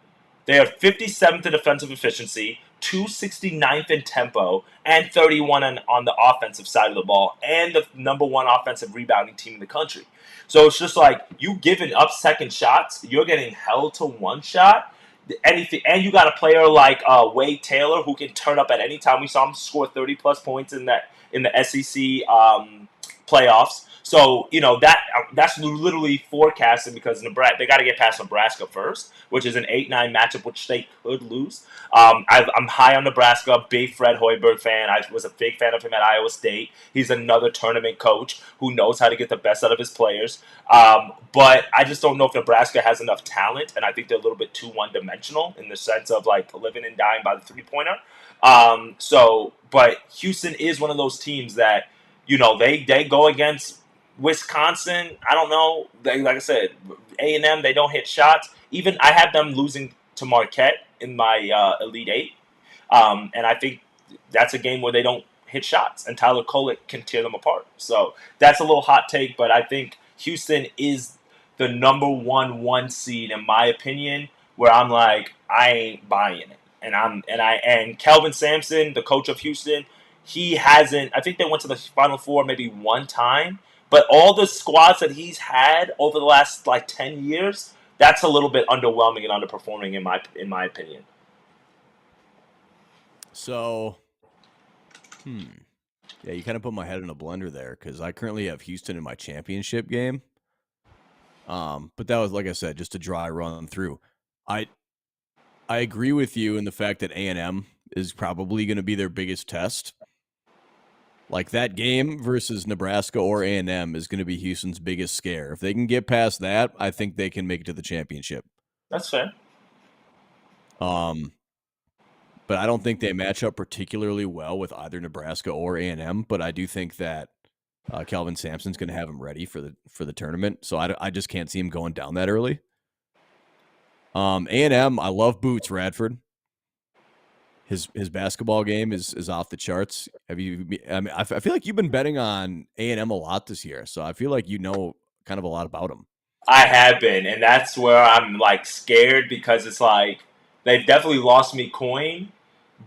They are 57th in defensive efficiency, 269th in tempo, and 31 on the offensive side of the ball, and the number one offensive rebounding team in the country. So it's just like you giving up second shots, you're getting held to one shot. Anything, and you got a player like Wade Taylor who can turn up at any time. We saw him score 30 plus points in the SEC playoffs. So that's literally forecasting because Nebraska, they got to get past Nebraska first, which is an 8-9 matchup which they could lose. I'm high on Nebraska, big Fred Hoiberg fan. I was a big fan of him at Iowa State. He's another tournament coach who knows how to get the best out of his players. But I just don't know if Nebraska has enough talent, and I think they're a little bit too one-dimensional in the sense of like living and dying by the three-pointer. But Houston is one of those teams that they go against Wisconsin. I don't know. Like I said, A&M, they don't hit shots. Even I have them losing to Marquette in my Elite Eight, and I think that's a game where they don't hit shots, and Tyler Kolek can tear them apart. So that's a little hot take, but I think Houston is the number one seed in my opinion. Where I'm like, I ain't buying it, and Kelvin Sampson, the coach of Houston, he hasn't. I think they went to the Final Four maybe one time, but all the squads that he's had over the last like 10 years, that's a little bit underwhelming and underperforming in my opinion. So, yeah, you kind of put my head in a blender there because I currently have Houston in my championship game. But that was, like I said, just a dry run through. I agree with you in the fact that A&M is probably going to be their biggest test. Like that game versus Nebraska or A&M is going to be Houston's biggest scare. If they can get past that, I think they can make it to the championship. That's fair. But I don't think they match up particularly well with either Nebraska or A&M. But I do think that Kelvin Sampson's going to have him ready for the tournament. So I just can't see him going down that early. A&M, I love Boots Radford. His basketball game is off the charts. I mean, I feel like you've been betting on A&M a lot this year, so I feel like you know kind of a lot about him. I have been, and that's where I'm like scared because it's like they've definitely lost me coin,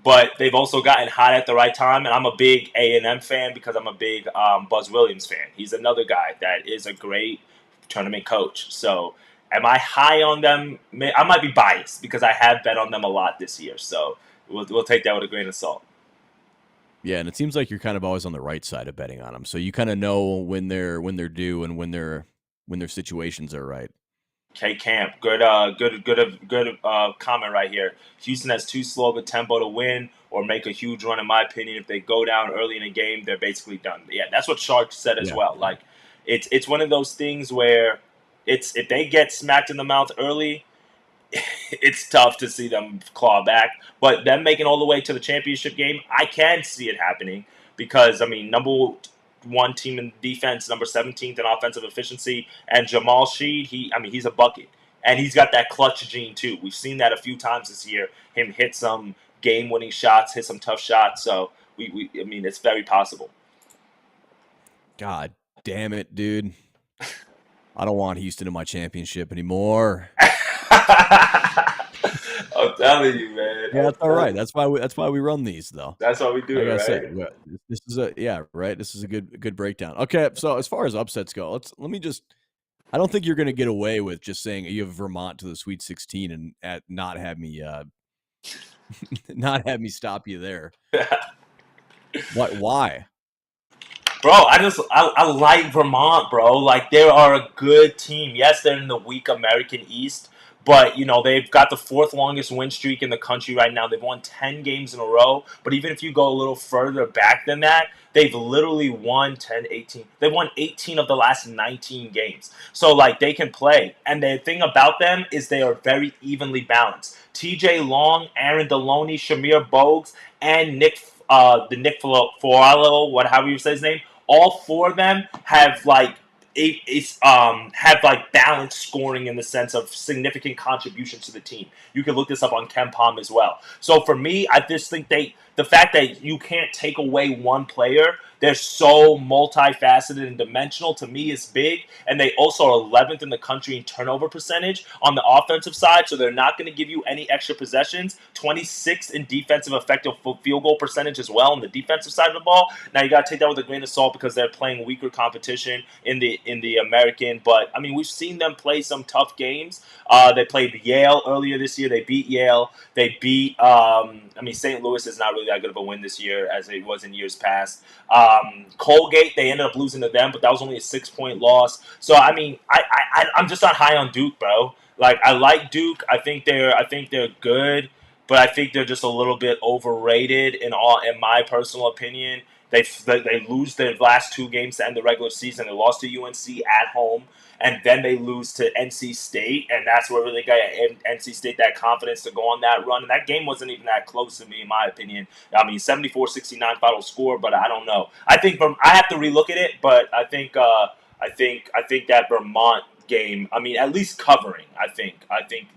but they've also gotten hot at the right time. And I'm a big A&M fan because I'm a big Buzz Williams fan. He's another guy that is a great tournament coach. So am I high on them? I might be biased because I have bet on them a lot this year. So we'll take that with a grain of salt. Yeah, and it seems like you're kind of always on the right side of betting on them, so you kind of know when they're due and when their situations are right. K Camp, good comment right here. Houston has too slow of a tempo to win or make a huge run. In my opinion, if they go down early in a game, they're basically done. Yeah, that's what Shark said as well. Like, it's one of those things where if they get smacked in the mouth early, it's tough to see them claw back. But them making all the way to the championship game, I can see it happening because, I mean, number one team in defense, number 17th in offensive efficiency, and Jamal Sheed, he's a bucket. And he's got that clutch gene, too. We've seen that a few times this year, him hit some game-winning shots, hit some tough shots. So, it's very possible. God damn it, dude. I don't want Houston in my championship anymore. I'm telling you, man. Yeah, that's all right. That's why we run these, though. That's why we do it, right? Say, this is This is a good breakdown. Okay, so as far as upsets go, let me just. I don't think you're going to get away with just saying you have Vermont to the Sweet 16 and not have me stop you there. What? Why? Bro, I like Vermont, bro. Like, they are a good team. Yes, they're in the weak American East, but, they've got the fourth longest win streak in the country right now. They've won 10 games in a row, but even if you go a little further back than that, they've literally won 10, 18. They've won 18 of the last 19 games. So, like, they can play. And the thing about them is they are very evenly balanced. TJ Long, Aaron Deloney, Shamir Bogues, and Nick Foalo, however you say his name, all four of them have have like balanced scoring in the sense of significant contributions to the team. You can look this up on Ken Palm as well. So for me, I just think the fact that you can't take away one player, they're so multifaceted and dimensional, to me is big. And they also are 11th in the country in turnover percentage on the offensive side, so they're not going to give you any extra possessions. 26th in defensive effective field goal percentage as well on the defensive side of the ball. Now you got to take that with a grain of salt because they're playing weaker competition in the American. But I mean, we've seen them play some tough games. They played Yale earlier this year. They beat Yale. They beat. St. Louis is not really that good of a win this year as it was in years past. Colgate, they ended up losing to them, but that was only a 6-point loss. So I mean, I'm just not high on Duke, bro. Like, I like Duke. I think they're good, but I think they're just a little bit overrated in my personal opinion. They lose their last 2 games to end the regular season. They lost to UNC at home, and then they lose to NC State, and that's where really got NC State that confidence to go on that run. And that game wasn't even that close to me, in my opinion. I mean, 74-69 final score, but I don't know. I have to relook at it, but I think that Vermont game, I mean, at least covering, I think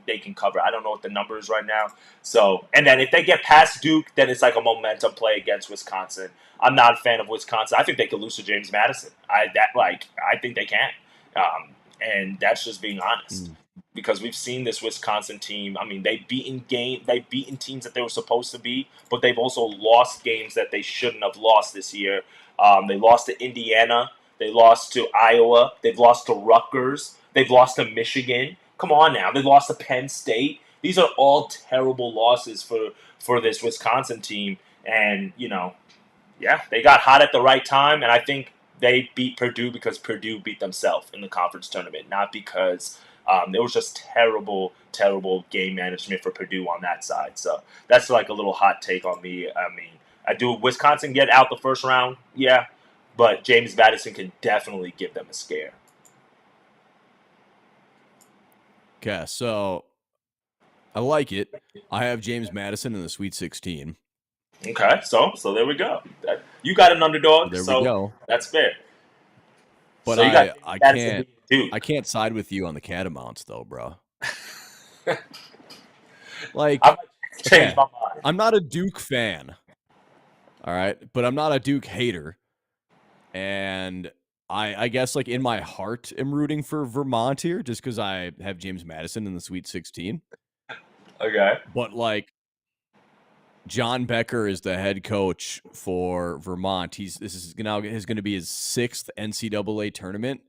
they can cover. I don't know what the number is right now. So, and then if they get past Duke, then it's like a momentum play against Wisconsin. I'm not a fan of Wisconsin. I think they could lose to James Madison. I think they can. And that's just being honest. Because we've seen this Wisconsin team. I mean, they've beaten teams that they were supposed to beat, but they've also lost games that they shouldn't have lost this year. They lost to Indiana. They lost to Iowa. They've lost to Rutgers. They've lost to Michigan. Come on now. They've lost to Penn State. These are all terrible losses for this Wisconsin team. And, they got hot at the right time, and I think they beat Purdue because Purdue beat themselves in the conference tournament, not because it was just terrible, terrible game management for Purdue on that side. So that's like a little hot take on me. I mean, do Wisconsin get out the first round? Yeah, but James Madison can definitely give them a scare. Okay, so I like it. I have James Madison in the Sweet 16. Okay, so there we go. You got an underdog, there we go. That's fair. But so I can't side with you on the Catamounts, though, bro. Like, I might change my mind. I'm not a Duke fan, all right, but I'm not a Duke hater, and I guess, like, in my heart, am rooting for Vermont here just because I have James Madison in the Sweet 16. Okay, but like, John Becker is the head coach for Vermont. This is going to be his 6th NCAA tournament,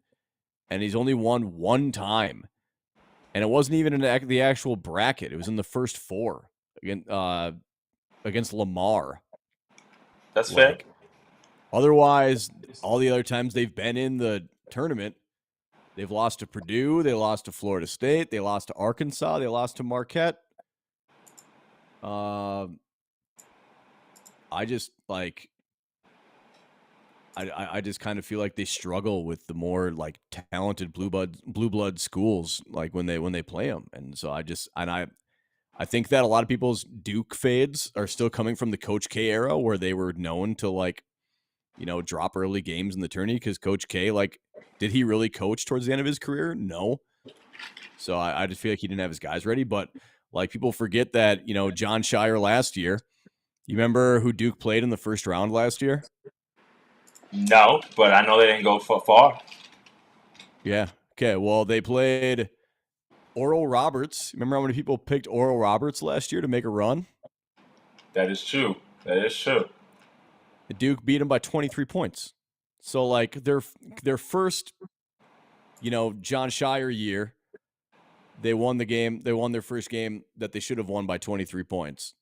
and he's only won 1 time. And it wasn't even in the actual bracket. It was in the first 4 against Lamar. That's fair. Otherwise, all the other times they've been in the tournament, they've lost to Purdue, they lost to Florida State, they lost to Arkansas, they lost to Marquette. I just kind of feel like they struggle with the more like talented blue blood schools, like when they play them. And so I think that a lot of people's Duke fades are still coming from the Coach K era, where they were known to drop early games in the tourney because Coach K, did he really coach towards the end of his career? No. So I just feel like he didn't have his guys ready. But people forget that, John Shire last year. You remember who Duke played in the first round last year? No, but I know they didn't go far. Yeah. Okay. Well, they played Oral Roberts. Remember how many people picked Oral Roberts last year to make a run? That is true. Duke beat them by 23 points. So, their first, John Shire year, they won the game. They won their first game that they should have won by 23 points.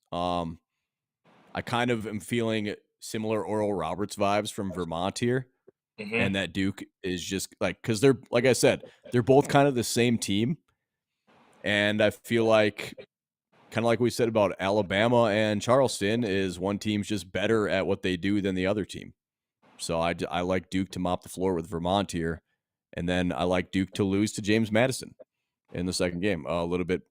I kind of am feeling similar Oral Roberts vibes from Vermont here. Mm-hmm. And that Duke is just because they're, like I said, they're both kind of the same team. And I feel like, kind of like we said about Alabama and Charleston, is one team's just better at what they do than the other team. So I like Duke to mop the floor with Vermont here. And then I like Duke to lose to James Madison in the second game. A little bit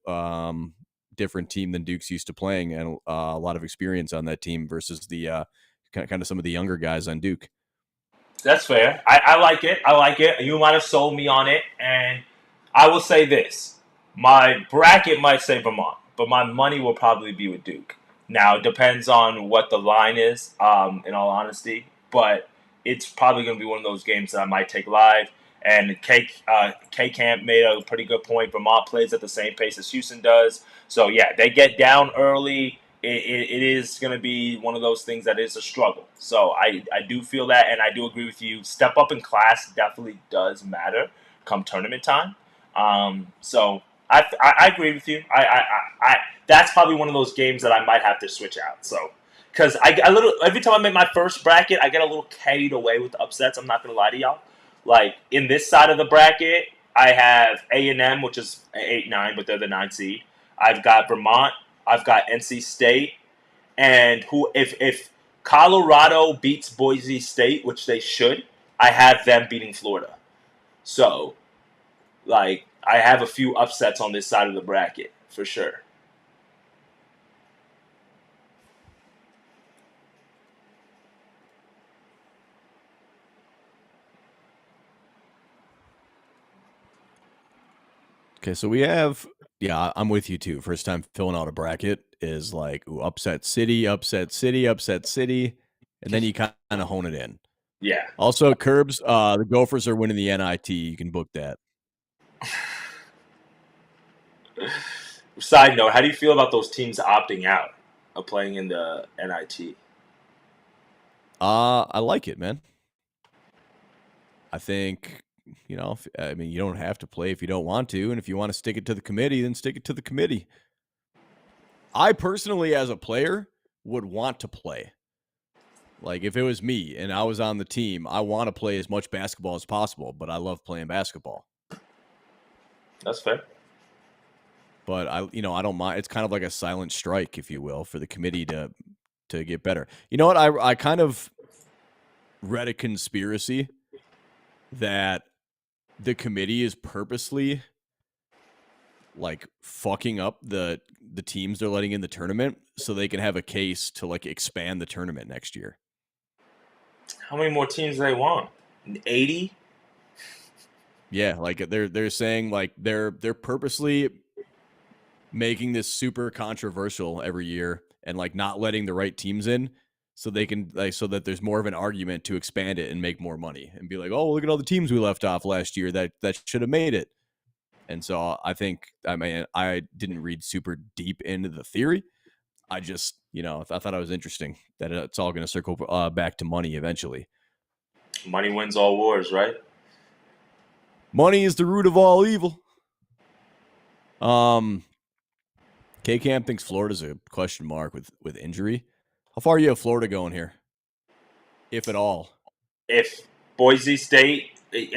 different team than Duke's used to playing, and a lot of experience on that team versus the kind of some of the younger guys on Duke. That's fair. I like it. I like it. You might have sold me on it, and I will say this: my bracket might say Vermont, but my money will probably be with Duke. Now it depends on what the line is. In all honesty, but it's probably going to be one of those games that I might take live. And K Camp made a pretty good point. Vermont plays at the same pace as Houston does, so yeah, they get down early. It is going to be one of those things that is a struggle. So I do feel that, and I do agree with you. Step up in class definitely does matter come tournament time. So I agree with you. I that's probably one of those games that I might have to switch out. So because I little every time I make my first bracket, I get a little carried away with the upsets. I'm not going to lie to y'all. Like in this side of the bracket, I have A&M, which is 8-9, but they're the 9 seed. I've got Vermont. I've got NC State, and who if Colorado beats Boise State, which they should, I have them beating Florida. So, like, I have a few upsets on this side of the bracket for sure. Okay, so we have, yeah, I'm with you too. First time filling out a bracket is like, ooh, upset city, upset city, upset city, and then you kind of hone it in. Yeah. Also, Curbs, the Gophers are winning the NIT. You can book that. Side note: how do you feel about those teams opting out of playing in the NIT? I like it, man. I think, you don't have to play if you don't want to, and if you want to stick it to the committee, then stick it to the committee. I personally, as a player, would want to play. Like, if it was me and I was on the team, I want to play as much basketball as possible, but I love playing basketball. That's fair. But I don't mind. It's kind of like a silent strike, if you will, for the committee to get better. You know what? I kind of read a conspiracy that the committee is purposely like fucking up the teams they're letting in the tournament so they can have a case to like expand the tournament next year. How many more teams do they want? 80? Yeah, like they're saying like they're purposely making this super controversial every year and like not letting the right teams in so they can like so that there's more of an argument to expand it and make more money and be like, oh, look at all the teams we left off last year that should have made it. And so I didn't read super deep into the theory. I just, I thought it was interesting that it's all going to circle back to money eventually. Money wins all wars, right? Money is the root of all evil. K-Cam thinks Florida's a question mark with injury. How far do you have Florida going here, if at all? If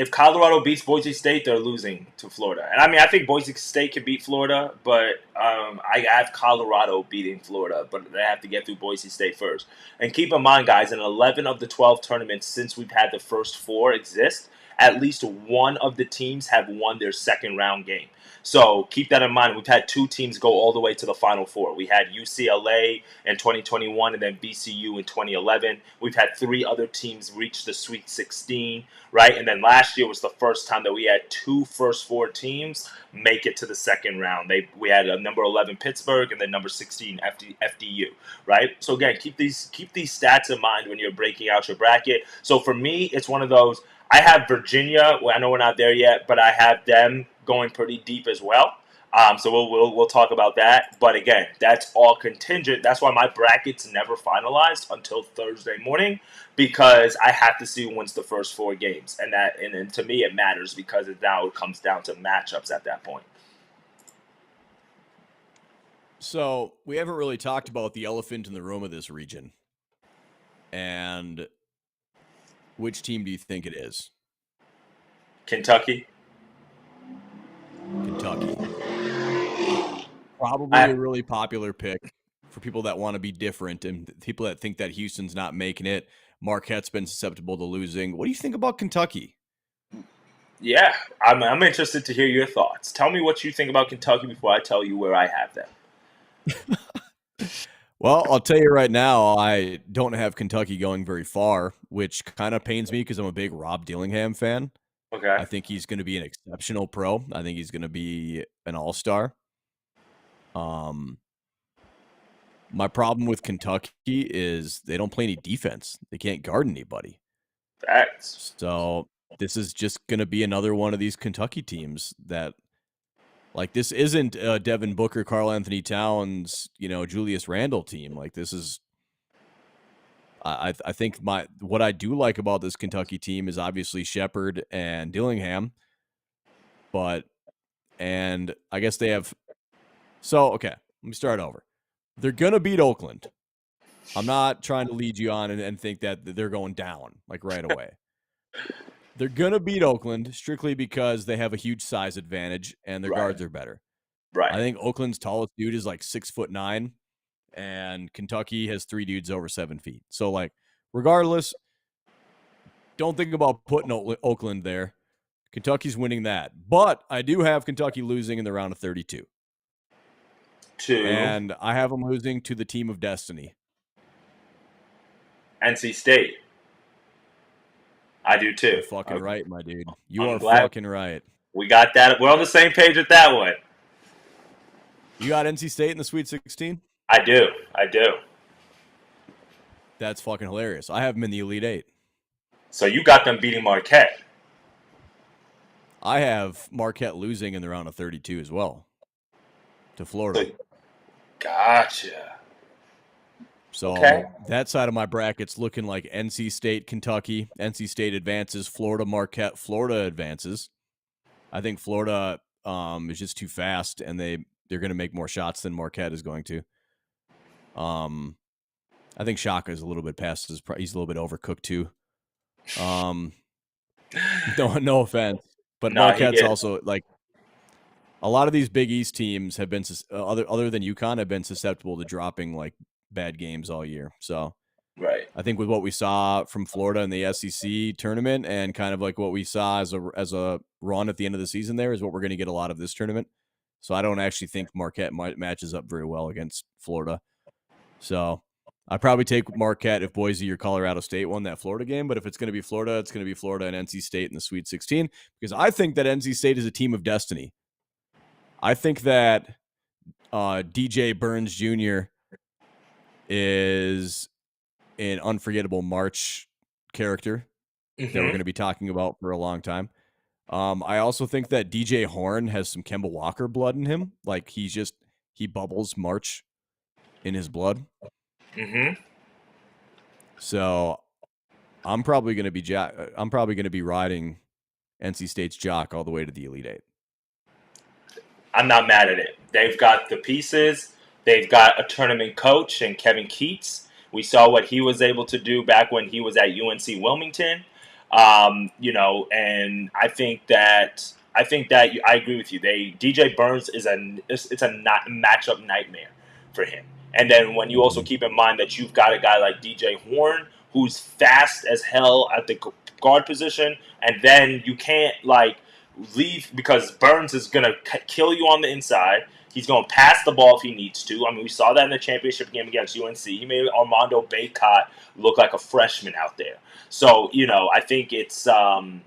Colorado beats Boise State, they're losing to Florida. And I mean, I think Boise State can beat Florida, but I have Colorado beating Florida, but they have to get through Boise State first. And keep in mind, guys, in 11 of the 12 tournaments since we've had the first 4 exist, at least one of the teams have won their second round game. So keep that in mind. We've had 2 teams go all the way to the Final Four. We had UCLA in 2021 and then BCU in 2011. We've had 3 other teams reach the Sweet 16, right? And then last year was the first time that we had 2 first 4 teams make it to the second round. We had a number 11 Pittsburgh and then number 16 FDU, right? So again, keep these stats in mind when you're breaking out your bracket. So for me, it's one of those. I have Virginia. Well, I know we're not there yet, but I have them going pretty deep as well. So we'll talk about that. But again, that's all contingent. That's why my bracket's never finalized until Thursday morning, because I have to see who wins the first 4 games, and then to me it matters because it comes down to matchups at that point. So we haven't really talked about the elephant in the room of this region, and which team do you think it is? Kentucky. Probably a really popular pick for people that want to be different and people that think that Houston's not making it. Marquette's been susceptible to losing. What do you think about Kentucky? Yeah, I'm interested to hear your thoughts. Tell me what you think about Kentucky before I tell you where I have them. Well, I'll tell you right now, I don't have Kentucky going very far, which kind of pains me because I'm a big Rob Dillingham fan. Okay. I think he's going to be an exceptional pro. I think he's going to be an all-star. My problem with Kentucky is they don't play any defense. They can't guard anybody. Facts. So this is just going to be another one of these Kentucky teams that, like, this isn't a Devin Booker, Karl Anthony Towns, Julius Randle team. Like, this is, I think what I do like about this Kentucky team is obviously Shepherd and Dillingham, and I guess they have. So okay, let me start over. They're gonna beat Oakland. I'm not trying to lead you on and think that they're going down like right away. They're going to beat Oakland strictly because they have a huge size advantage and their guards are better. Right. I think Oakland's tallest dude is like 6'9", and Kentucky has 3 dudes over 7 feet. So, like, regardless, don't think about putting Oakland there. Kentucky's winning that. But I do have Kentucky losing in the round of 32. And I have them losing to the team of destiny. NC State. I do too. You're fucking right, my dude. You are glad fucking right. We got that. We're on the same page with that one. You got NC State in the Sweet 16? I do. That's fucking hilarious. I have them in the Elite 8. So you got them beating Marquette. I have Marquette losing in the round of 32 as well to Florida. Gotcha. So that side of my bracket's looking like NC State, Kentucky. NC State advances. Florida, Marquette. Florida advances. I think Florida is just too fast, and they're going to make more shots than Marquette is going to. I think Shaka is a little bit past his. He's a little bit overcooked too. No offense, but Marquette's also like a lot of these Big East teams have been other than UConn have been susceptible to dropping like bad games all year. So I think with what we saw from Florida in the SEC tournament and kind of like what we saw as a run at the end of the season there is what we're going to get a lot of this tournament. So I don't actually think Marquette matches up very well against Florida. So I probably take Marquette if Boise or Colorado State won that Florida game. But if it's going to be Florida, it's going to be Florida and NC State in the Sweet 16 because I think that NC State is a team of destiny. I think that DJ Burns Jr. is an unforgettable March character that we're going to be talking about for a long time. I also think that DJ Horn has some Kemba Walker blood in him. Like he bubbles March in his blood. So I'm probably going to be riding NC State's jock all the way to the Elite 8. I'm not mad at it. They've got the pieces. They've got a tournament coach in Kevin Keats. We saw what he was able to do back when he was at UNC Wilmington. And I think that I agree with you. DJ Burns it's a matchup nightmare for him. And then when you also keep in mind that you've got a guy like DJ Horn who's fast as hell at the guard position, and then you can't leave because Burns is going to kill you on the inside. He's going to pass the ball if he needs to. I mean, we saw that in the championship game against UNC. He made Armando Bacot look like a freshman out there. So, I think it's I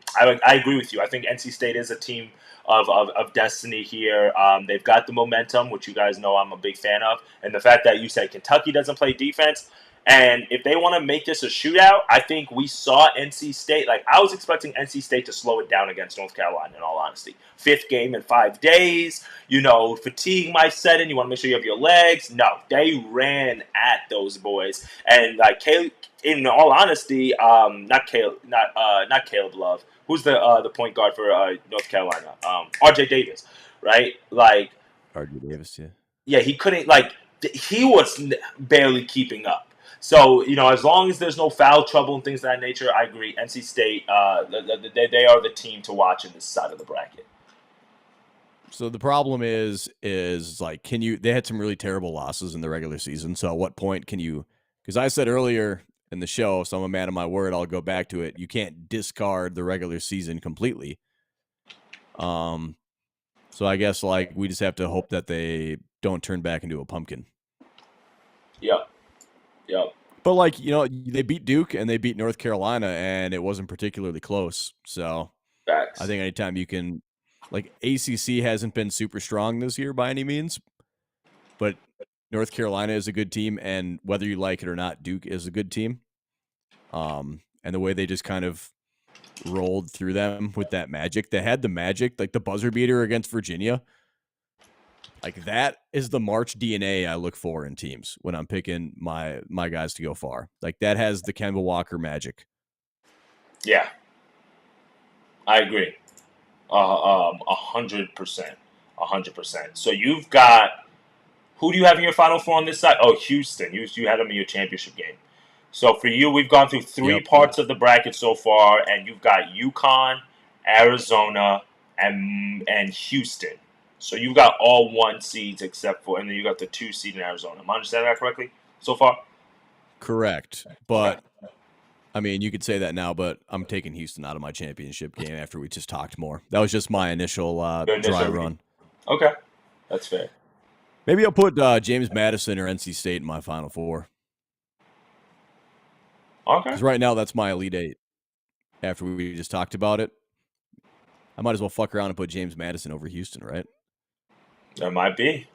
agree with you. I think NC State is a team of destiny here. They've got the momentum, which you guys know I'm a big fan of. And the fact that you said Kentucky doesn't play defense, and if they want to make this a shootout, I think we saw NC State. I was expecting NC State to slow it down against North Carolina, in all honesty. 5th game in 5 days. Fatigue might set in. You want to make sure you have your legs. No, they ran at those boys. And, in all honesty, not Caleb Love. Who's the point guard for North Carolina? RJ Davis, right? RJ Davis, yeah. Yeah, he couldn't, he was barely keeping up. So, as long as there's no foul trouble and things of that nature, I agree. NC State, they are the team to watch in this side of the bracket. So the problem is they had some really terrible losses in the regular season. So at what point can you, because I said earlier in the show, so I'm a man of my word, I'll go back to it. You can't discard the regular season completely. So I guess we just have to hope that they don't turn back into a pumpkin. Yep. But, like, they beat Duke and they beat North Carolina, and it wasn't particularly close. So I Facts. think anytime you can, like, ACC hasn't been super strong this year by any means, but North Carolina is a good team, and whether you like it or not, Duke is a good team. And the way they just kind of rolled through them with that magic, they had the magic, like the buzzer beater against Virginia. Like, that is the March DNA I look for in teams when I'm picking my guys to go far. Like, that has the Kemba Walker magic. Yeah, I agree. 100%. 100%. So you've got, who do you have in your Final Four on this side? Oh, Houston. You had them in your championship game. So for you, we've gone through three Yep. parts of the bracket so far, and you've got UConn, Arizona, and Houston. So you've got all 1 seeds except for, and then you got the 2 seed in Arizona. Am I understanding that correctly so far? Correct. But, Okay. I mean, you could say that now, but I'm taking Houston out of my championship game after we just talked more. That was just my initial Your dry initial read. run. Okay, that's fair. Maybe I'll put James Madison or NC State in my Final Four. Okay. Because right now, that's my Elite Eight. After we just talked about it, I might as well fuck around and put James Madison over Houston, right? There might be.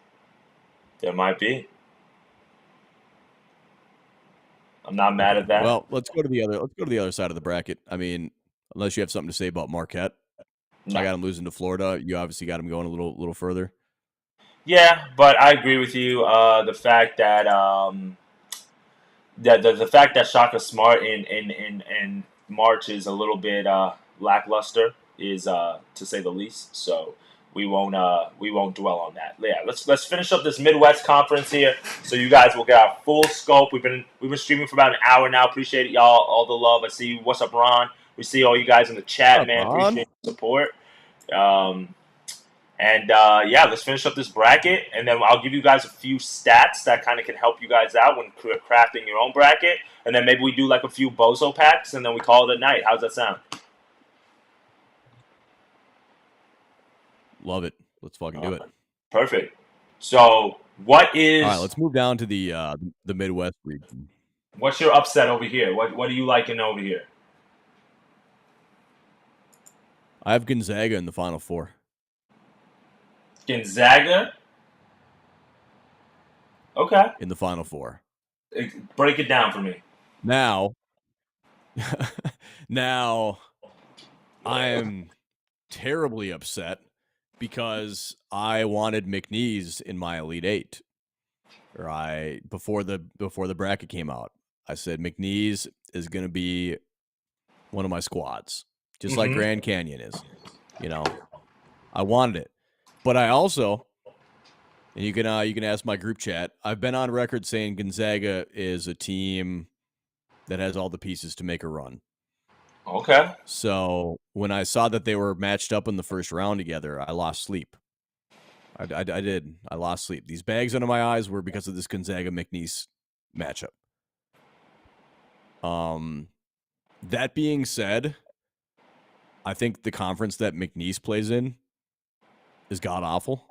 There might be. I'm not mad at that. Well, let's go to the other side of the bracket. I mean, unless you have something to say about Marquette. No. I got him losing to Florida. You obviously got him going a little further. Yeah, but I agree with you. The fact that the fact that Shaka Smart in March is a little bit lackluster is to say the least. So we won't dwell on that. Yeah, let's finish up this Midwest Conference here, so you guys will get our full scope. We've been streaming for about an hour now. Appreciate it, y'all. All the love. I see you. What's up, Ron? We see all you guys in the chat, man. Appreciate the support. Yeah, let's finish up this bracket, and then I'll give you guys a few stats that kind of can help you guys out when crafting your own bracket, and then maybe we do like a few bozo packs, and then we call it a night. How's that sound? Love it. Let's fucking do it. Perfect. So, what is? All right, let's move down to the Midwest region. What's your upset over here? What are you liking over here? I have Gonzaga in the Final Four. Gonzaga? Okay. In the Final Four. Break it down for me. Now, I am terribly upset because I wanted McNeese in my Elite Eight. Or before the bracket came out, I said McNeese is going to be one of my squads, just like Grand Canyon is. I wanted it. But I also, and you can ask my group chat, I've been on record saying Gonzaga is a team that has all the pieces to make a run. Okay. So when I saw that they were matched up in the first round together, I lost sleep. I did. I lost sleep. These bags under my eyes were because of this Gonzaga-McNeese matchup. That being said, I think the conference that McNeese plays in is god-awful.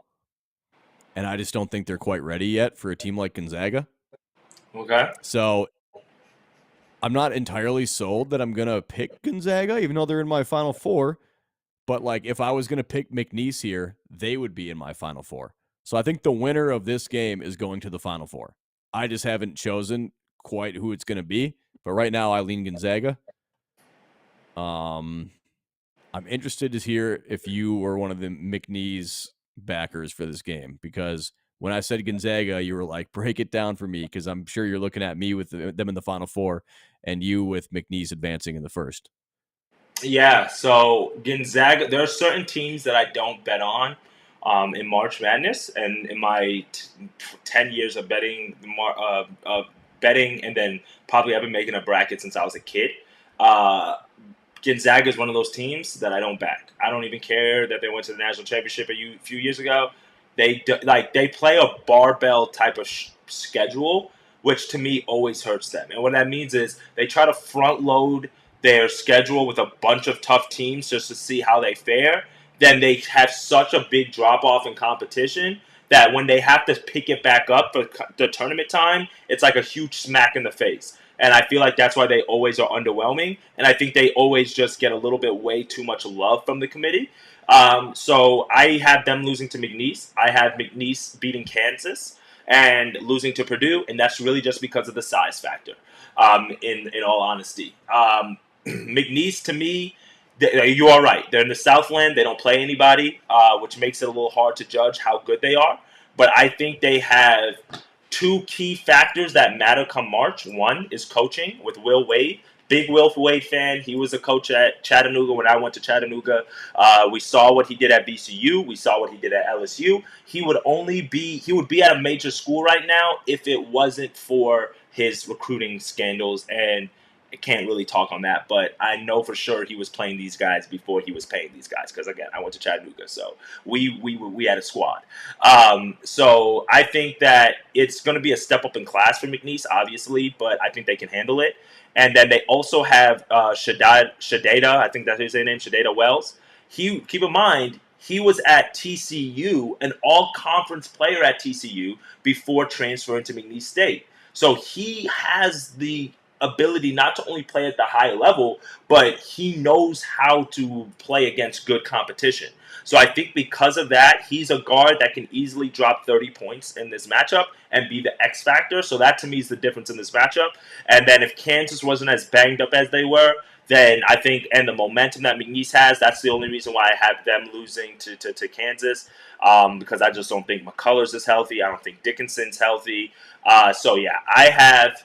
And I just don't think they're quite ready yet for a team like Gonzaga. Okay. So I'm not entirely sold that I'm going to pick Gonzaga, even though they're in my Final Four. But, like, if I was going to pick McNeese here, they would be in my Final Four. So I think the winner of this game is going to the Final Four. I just haven't chosen quite who it's going to be. But right now, I lean Gonzaga. I'm interested to hear if you were one of the McNeese backers for this game, because when I said Gonzaga, you were like, break it down for me, because I'm sure you're looking at me with them in the Final Four and you with McNeese advancing in the first. Yeah, so Gonzaga, there are certain teams that I don't bet on in March Madness, and in my 10 years of betting, and then probably I've been making a bracket since I was a kid. Gonzaga is one of those teams that I don't back. I don't even care that they went to the national championship a few years ago. They play a barbell type of schedule, which to me always hurts them. And what that means is they try to front load their schedule with a bunch of tough teams just to see how they fare. Then they have such a big drop off in competition that when they have to pick it back up for the tournament time, it's like a huge smack in the face. And I feel like that's why they always are underwhelming. And I think they always just get a little bit way too much love from the committee. So I have them losing to McNeese. I have McNeese beating Kansas and losing to Purdue, and that's really just because of the size factor. In all honesty, McNeese to me, you are right. They're in the Southland. They don't play anybody, which makes it a little hard to judge how good they are. But I think they have two key factors that matter come March. One is coaching with Will Wade. Big Will Wade fan. He was a coach at Chattanooga when I went to Chattanooga. We saw what he did at VCU. We saw what he did at LSU. He would be at a major school right now if it wasn't for his recruiting scandals. And I can't really talk on that, but I know for sure he was playing these guys before he was paying these guys. Because again, I went to Chattanooga, so we had a squad. So I think that it's going to be a step up in class for McNeese, obviously, but I think they can handle it. And then they also have Shadada, I think that's his name, Shadada Wells. Keep in mind, he was at TCU, an all-conference player at TCU before transferring to McNeese State. So he has the ability not to only play at the high level, but he knows how to play against good competition. So I think because of that, he's a guard that can easily drop 30 points in this matchup and be the X factor. So that to me is the difference in this matchup. And then if Kansas wasn't as banged up as they were, then I think, and the momentum that McNeese has, that's the only reason why I have them losing to Kansas, because I just don't think McCullers is healthy. I don't think Dickinson's healthy. So yeah, I have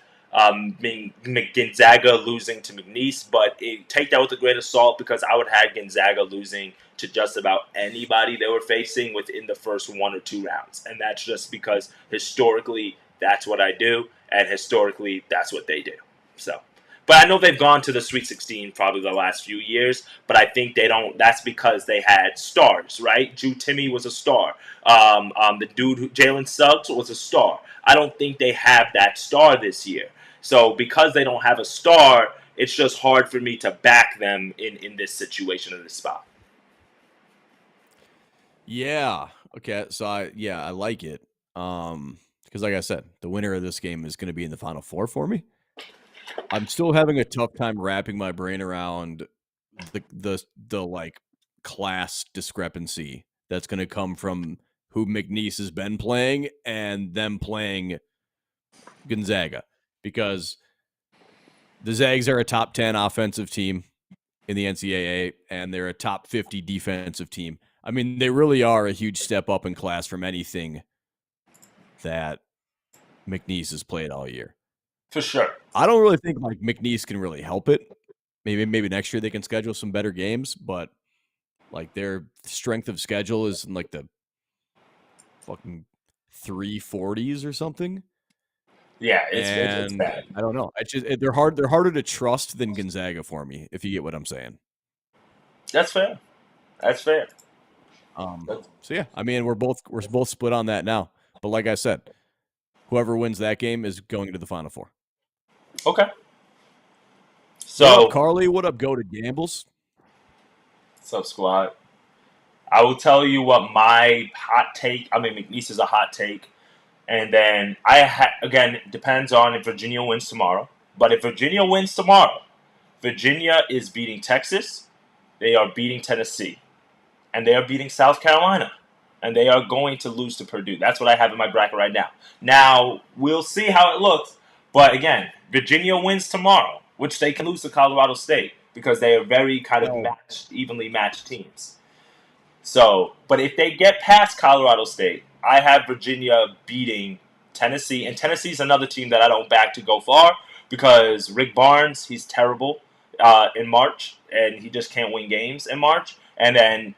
Gonzaga losing to McNeese, but take that with a grain of salt because I would have Gonzaga losing to just about anybody they were facing within the first 1 or 2 rounds. And that's just because historically that's what I do, and historically that's what they do. So, but I know they've gone to the Sweet 16 probably the last few years, but I think they don't. That's because they had stars, right? Drew Timme was a star. The dude Jalen Suggs was a star. I don't think they have that star this year. So because they don't have a star, it's just hard for me to back them in this situation, in this spot. Yeah. Okay. So I like it. Because like I said, the winner of this game is going to be in the Final Four for me. I'm still having a tough time wrapping my brain around the like class discrepancy that's going to come from who McNeese has been playing and them playing Gonzaga, because the Zags are a top 10 offensive team in the NCAA, and they're a top 50 defensive team. I mean, they really are a huge step up in class from anything that McNeese has played all year. For sure. I don't really think like McNeese can really help it. Maybe next year they can schedule some better games, but like their strength of schedule is in like the fucking 340s or something. Yeah, it's bad. I don't know. They're harder to trust than Gonzaga for me, if you get what I'm saying. That's fair. So yeah, I mean we're both split on that now. But like I said, whoever wins that game is going to the Final Four. Okay. So what up, Carly? What up, Go to Gambles? What's up, squad? I will tell you what my hot take. I mean, McNeese is a hot take. And then again, it depends on if Virginia wins tomorrow. But if Virginia wins tomorrow, Virginia is beating Texas. They are beating Tennessee. And they are beating South Carolina. And they are going to lose to Purdue. That's what I have in my bracket right now. Now, we'll see how it looks. But again, Virginia wins tomorrow, which they can lose to Colorado State because they are very kind of evenly matched teams. So, but if they get past Colorado State, I have Virginia beating Tennessee. And Tennessee's another team that I don't back to go far because Rick Barnes, he's terrible in March, and he just can't win games in March. And then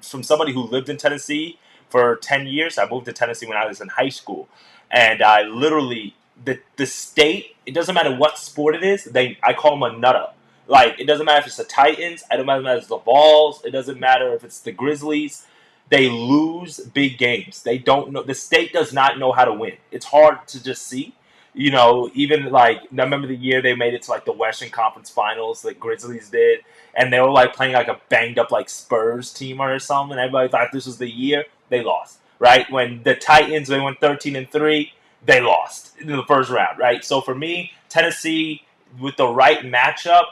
from somebody who lived in Tennessee for 10 years, I moved to Tennessee when I was in high school. And I literally, the state, it doesn't matter what sport it is, I call them a nutter. Like, it doesn't matter if it's the Titans, it doesn't matter if it's the Vols, it doesn't matter if it's the Grizzlies. They lose big games. They don't know. The state does not know how to win. It's hard to just see. You know, even like, I remember the year they made it to like the Western Conference Finals, the Grizzlies did, and they were like playing like a banged up like Spurs team or something. Everybody thought this was the year. They lost, right? When the Titans, they went 13-3, they lost in the first round, right? So for me, Tennessee, with the right matchup,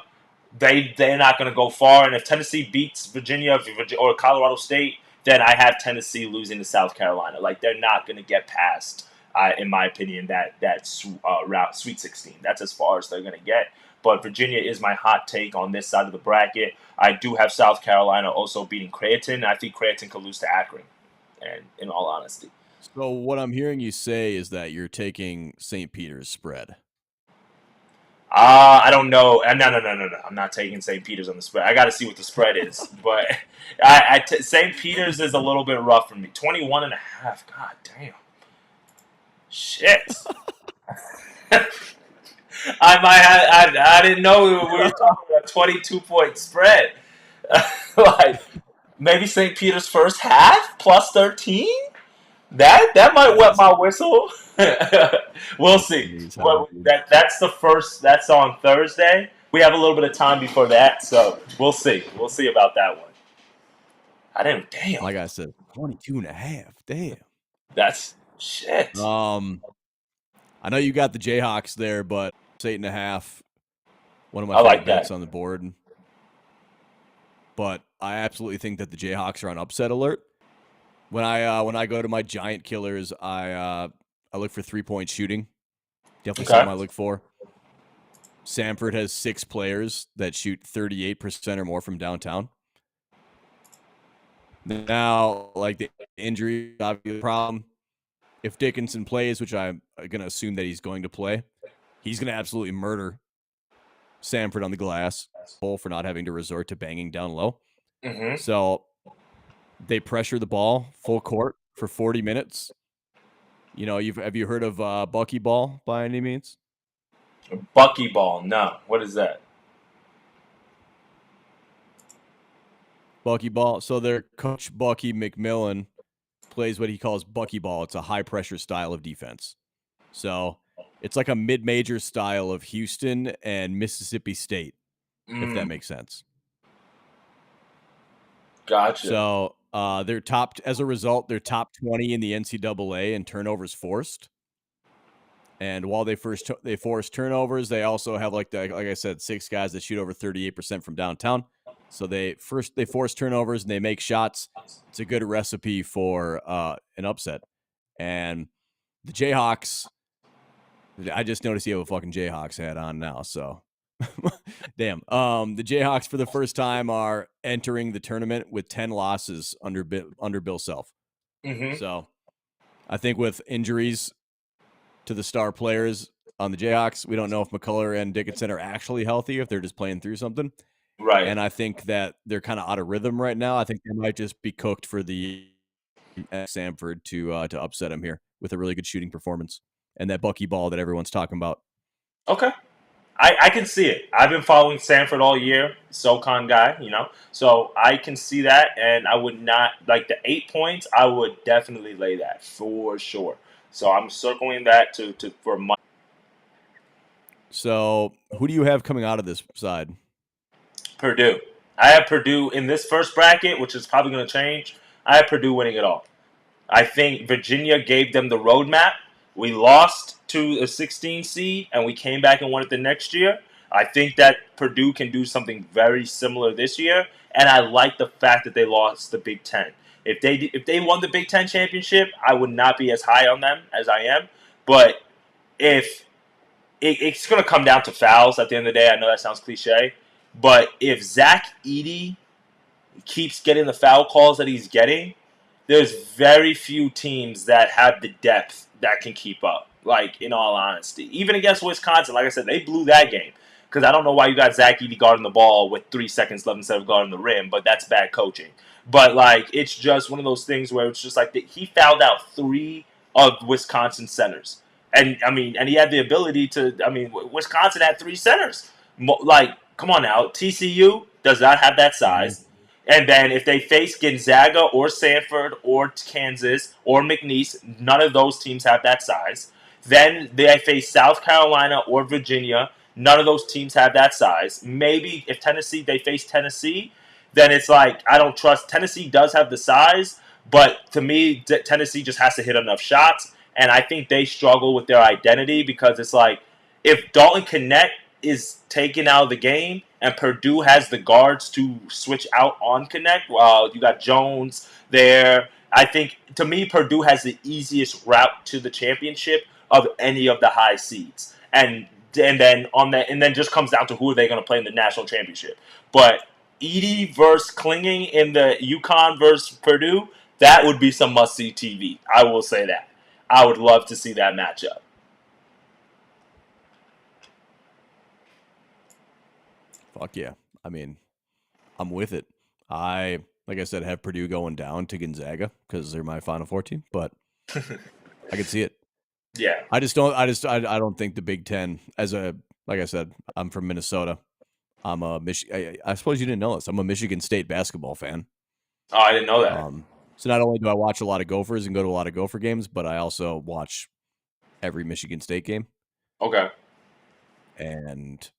they're not going to go far. And if Tennessee beats Virginia or Colorado State, then I have Tennessee losing to South Carolina. Like, they're not going to get past, in my opinion, that route Sweet 16. That's as far as they're going to get. But Virginia is my hot take on this side of the bracket. I do have South Carolina also beating Creighton. I think Creighton could lose to Akron, and in all honesty. So what I'm hearing you say is that you're taking St. Peter's spread. I don't know. No. I'm not taking St. Peter's on the spread. I got to see what the spread is. But St. Peter's is a little bit rough for me. 21.5. God damn. Shit. I didn't know we were talking about a 22-point spread. Like, maybe St. Peter's first half plus 13? That might wet my whistle. We'll see. Well, that's on Thursday. We have a little bit of time before that, so we'll see. We'll see about that one. Damn. Like I said, 22.5. Damn. That's shit. I know you got the Jayhawks there, but it's 8.5. One of my favorite bets on the board. But I absolutely think that the Jayhawks are on upset alert. When I go to my giant killers, I look for 3-point shooting. Definitely something I look for. Samford has 6 players that shoot 38% or more from downtown. Now, like, the injury obviously a problem. If Dickinson plays, which I'm going to assume that he's going to play, he's going to absolutely murder Samford on the glass for not having to resort to banging down low. Mm-hmm. So they pressure the ball full court for 40 minutes. You know, have you heard of buckyball by any means? Buckyball? No. What is that? Buckyball. So their coach, Bucky McMillan, plays what he calls buckyball. It's a high-pressure style of defense. So it's like a mid-major style of Houston and Mississippi State, if that makes sense. Gotcha. So they're as a result, they're top 20 in the NCAA in turnovers forced. And while they force turnovers, they also have, like I said, 6 guys that shoot over 38% from downtown. So they force turnovers and they make shots. It's a good recipe for an upset. And the Jayhawks, I just noticed you have a fucking Jayhawks hat on now. So, damn. The Jayhawks for the first time are entering the tournament with 10 losses under Bill Self. Mm-hmm. So, I think with injuries to the star players on the Jayhawks, we don't know if McCullough and Dickinson are actually healthy, if they're just playing through something. Right. And I think that they're kind of out of rhythm right now. I think they might just be cooked for the Samford to upset him here with a really good shooting performance and that buckyball that everyone's talking about. Okay. I can see it. I've been following Samford all year, SoCon guy, so I can see that, and I would not, like the 8 points, I would definitely lay that for sure. So I'm circling that for money. So who do you have coming out of this side? Purdue. I have Purdue in this first bracket, which is probably going to change. I have Purdue winning it all. I think Virginia gave them the roadmap. We lost to a 16 seed, and we came back and won it the next year. I think that Purdue can do something very similar this year, and I like the fact that they lost the Big Ten. If they won the Big Ten championship, I would not be as high on them as I am. But if it's going to come down to fouls at the end of the day, I know that sounds cliche, but if Zach Edey keeps getting the foul calls that he's getting, there's very few teams that have the depth that can keep up, like, in all honesty. Even against Wisconsin, like I said, they blew that game. Because I don't know why you got Zach Edey guarding the ball with 3 seconds left instead of guarding the rim, but that's bad coaching. But, like, it's just one of those things where it's just like he fouled out 3 of Wisconsin centers. And he had the ability to, Wisconsin had 3 centers. Like, come on now, TCU does not have that size. Mm-hmm. And then if they face Gonzaga or Samford or Kansas or McNeese, none of those teams have that size. Then they face South Carolina or Virginia. None of those teams have that size. Maybe if they face Tennessee, then it's like, I don't trust. Tennessee does have the size, but to me, Tennessee just has to hit enough shots. And I think they struggle with their identity because it's like, if Dalton Connect is taken out of the game and Purdue has the guards to switch out on Connect, you got Jones there. I think to me Purdue has the easiest route to the championship of any of the high seeds, and then just comes down to who are they going to play in the national championship. But Edie versus Clinging in the UConn versus Purdue, that would be some must see TV. I will say that. I would love to see that matchup. Fuck yeah. I mean, I'm with it. Like I said, have Purdue going down to Gonzaga because they're my Final Four team, but I can see it. Yeah. I don't think the Big Ten like I said, I'm from Minnesota. I'm a I suppose you didn't know this. I'm a Michigan State basketball fan. Oh, I didn't know that. So not only do I watch a lot of Gophers and go to a lot of Gopher games, but I also watch every Michigan State game. Okay. And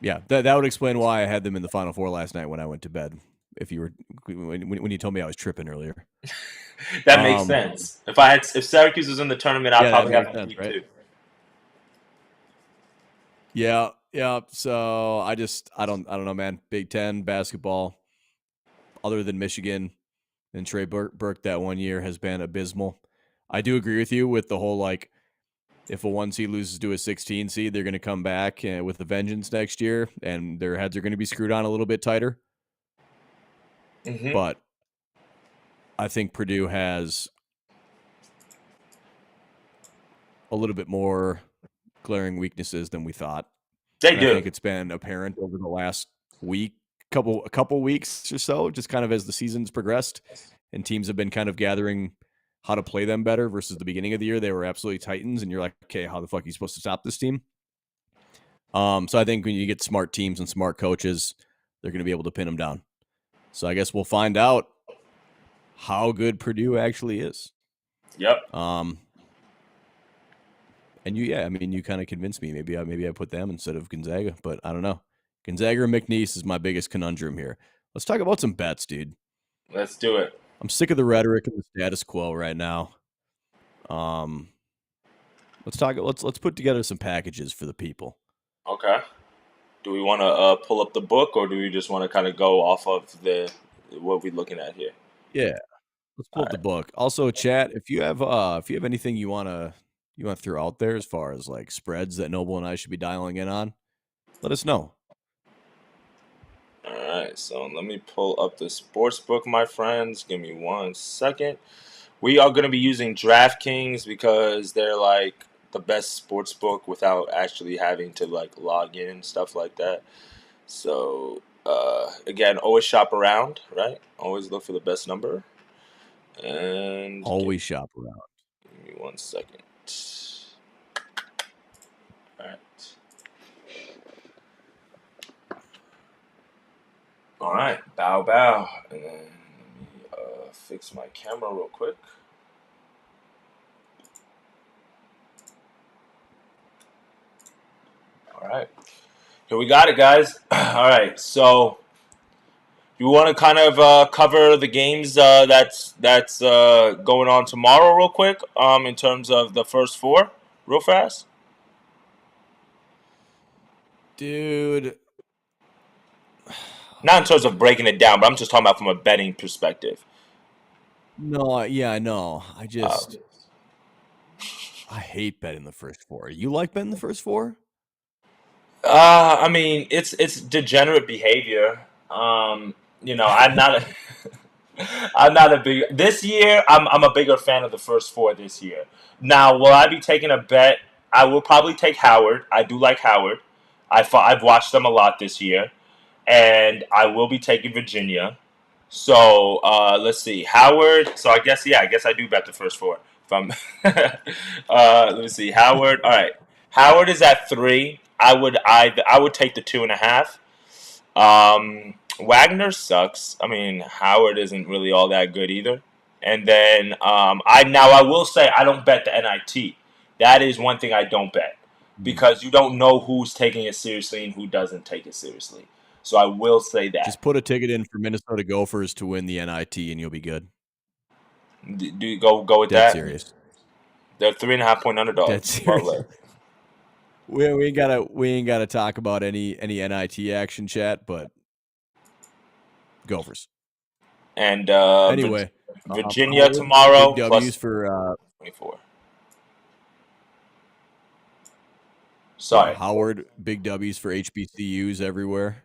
yeah, that would explain why I had them in the Final Four last night when I went to bed. If you were when you told me I was tripping earlier, that makes sense. If Syracuse was in the tournament, I'd probably have them beat too. Yeah. So I don't know, man. Big Ten basketball, other than Michigan and Trey Burke that one year has been abysmal. I do agree with you with the whole like, if a 1 seed loses to a 16 seed, they're going to come back with a vengeance next year, and their heads are going to be screwed on a little bit tighter. Mm-hmm. But I think Purdue has a little bit more glaring weaknesses than we thought. They do. I think it's been apparent over the last week, couple weeks or so, just kind of as the season's progressed, and teams have been kind of gathering how to play them better versus the beginning of the year. They were absolutely titans, and you're like, okay, how the fuck are you supposed to stop this team? So I think when you get smart teams and smart coaches, they're going to be able to pin them down. So I guess we'll find out how good Purdue actually is. Yep. And you kind of convinced me. Maybe I put them instead of Gonzaga, but I don't know. Gonzaga or McNeese is my biggest conundrum here. Let's talk about some bets, dude. Let's do it. I'm sick of the rhetoric and the status quo right now. Let's put together some packages for the people. Okay. Do we want to pull up the book, or do we just want to kind of go off of what we're looking at here? Yeah, let's pull up the book. Also, chat, if you have anything you want to throw out there as far as like spreads that Noble and I should be dialing in on, let us know. All right, so let me pull up the sports book, my friends. Give me 1 second. We are going to be using DraftKings because they're like the best sports book without actually having to like log in and stuff like that. So again, always shop around, right? Always look for the best number. And always shop around. Give me 1 second. All right. All right, bow. And then let me fix my camera real quick. All right, here we got it, guys. All right, so you want to kind of cover the games that's going on tomorrow real quick in terms of the first four real fast? Dude. Not in terms of breaking it down, but I'm just talking about from a betting perspective. No, yeah, I know. I hate betting the first four. You like betting the first four? I mean, it's degenerate behavior. I'm not a big this year. I'm a bigger fan of the first four this year. Now, will I be taking a bet? I will probably take Howard. I do like Howard. I've watched them a lot this year, and I will be taking Virginia. So let's see, Howard. So I guess I do bet the first four. Let me see, Howard. All right, Howard is at 3. I would take the 2.5. Wagner sucks. I mean, Howard isn't really all that good either. And then I will say I don't bet the NIT. That is one thing I don't bet because you don't know who's taking it seriously and who doesn't take it seriously. So I will say that. Just put a ticket in for Minnesota Gophers to win the NIT and you'll be good. Do you go with Dead that? Serious. They're 3.5 point underdogs. Dead serious. We ain't gotta talk about any NIT action, chat, but Gophers. And Anyway, Virginia tomorrow big plus W's for 24. yeah, Sorry. Howard, big W's for HBCUs everywhere.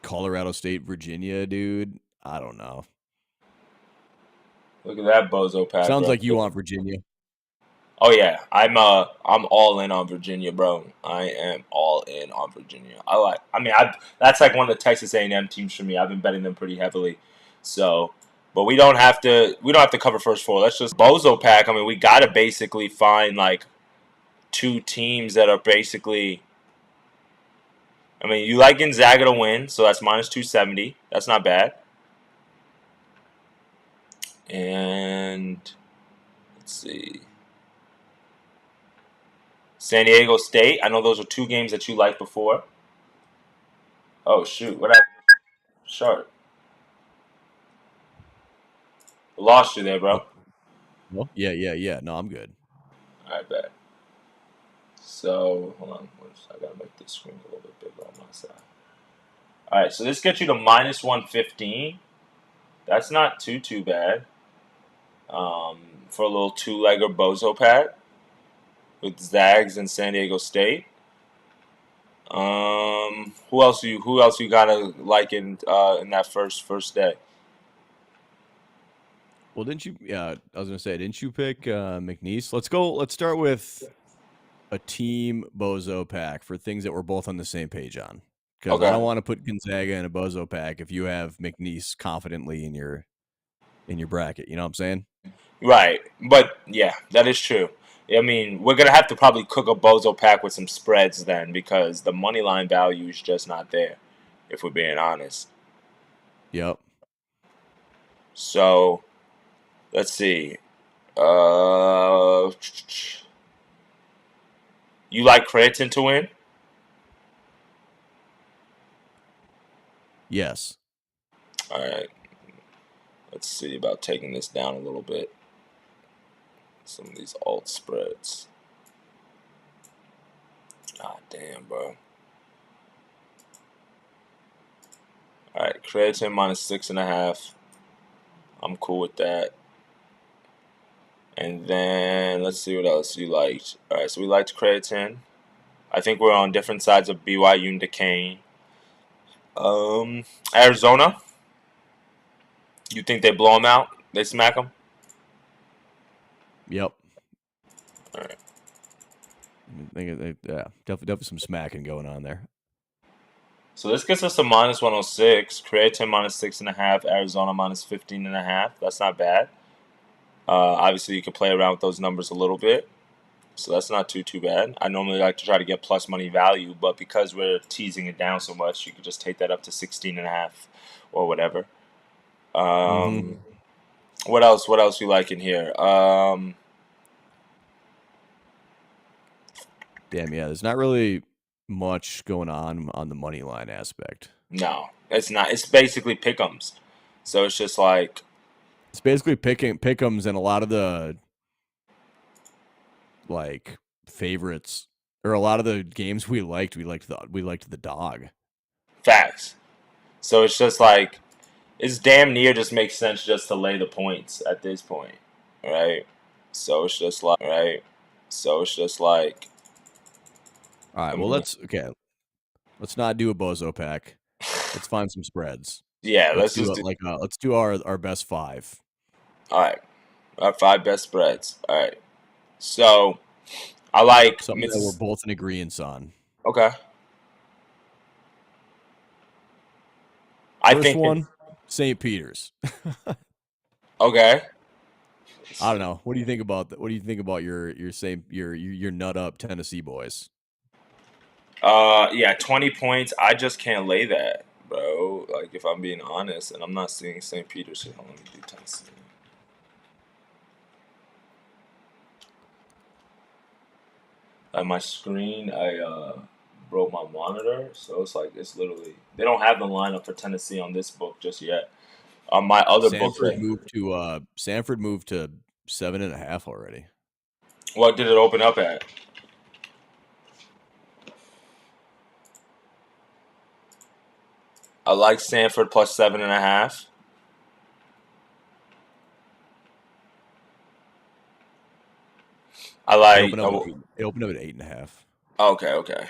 Colorado State, Virginia, dude. I don't know. Look at that bozo pack. Sounds bro. like you want Virginia. Oh yeah, I'm all in on Virginia, bro. I am all in on Virginia. That's like one of the Texas A&M teams for me. I've been betting them pretty heavily. So, but we don't have to cover first four. Let's just bozo pack. I mean, we got to basically find like two teams that are basically. I mean, you like Gonzaga to win, so that's minus 270. That's not bad. And let's see. San Diego State. I know those are two games that you liked before. Oh shoot! What happened? Sharp. Lost you there, bro. Well, yeah. No, I'm good. All right, bet. So hold on. I gotta make this screen a little bit bigger on my side. All right, so this gets you to minus 115. That's not too bad. For a little two-legger bozo pack with Zags and San Diego State. Who else you gotta like in that first day? Well, didn't you? Yeah, I was gonna say, didn't you pick McNeese? Let's start with a team bozo pack for things that we're both on the same page on. Because Okay. I don't want to put Gonzaga in a bozo pack if you have McNeese confidently in your bracket. You know what I'm saying? Right, but yeah, that is true. I mean, we're gonna have to probably cook a bozo pack with some spreads then, because the money line value is just not there, if we're being honest. Yep. So, let's see. You like Creighton to win? Yes. All right. Let's see about taking this down a little bit. Some of these alt spreads. God damn, bro. All right, Creighton minus 6.5. I'm cool with that. And then let's see what else you liked. All right, so we liked Creighton. I think we're on different sides of BYU and Duquesne. Arizona. You think they blow them out? They smack them? Yep. All right. Yeah, definitely some smacking going on there. So this gets us to minus 106. Creighton minus 6.5. Arizona minus 15.5. That's not bad. Obviously, you can play around with those numbers a little bit. So that's not too bad. I normally like to try to get plus money value, but because we're teasing it down so much, you could just take that up to 16.5 or whatever. What else? What else you like in here? Damn, yeah. There's not really much going on the money line aspect. No, it's not. It's basically pick'ems. So it's just like it's basically pick'ems, and a lot of the like favorites or a lot of the games we liked the dog. Facts. So it's just like it's damn near just makes sense just to lay the points at this point, right? So it's just like all right. Well, let's not do a bozo pack. Let's find some spreads. Yeah, let's do our best five. All right, our 5 best spreads. All right, so I like something that we're both in agreement on. Okay. First one, St. Peter's. Okay. I don't know. What do you think about that? What do you think about your nut up Tennessee boys? Yeah, 20 points. I just can't lay that, bro. Like, if I'm being honest, and I'm not seeing St. Peter's here. Let me do Tennessee. My screen, I broke my monitor, so it's literally they don't have the lineup for Tennessee on this book just yet. On my other book, Sanford moved to 7.5 already. What did it open up at? I like Sanford plus 7.5. I It like. opened up at eight, it opened up at 8.5. Okay, okay.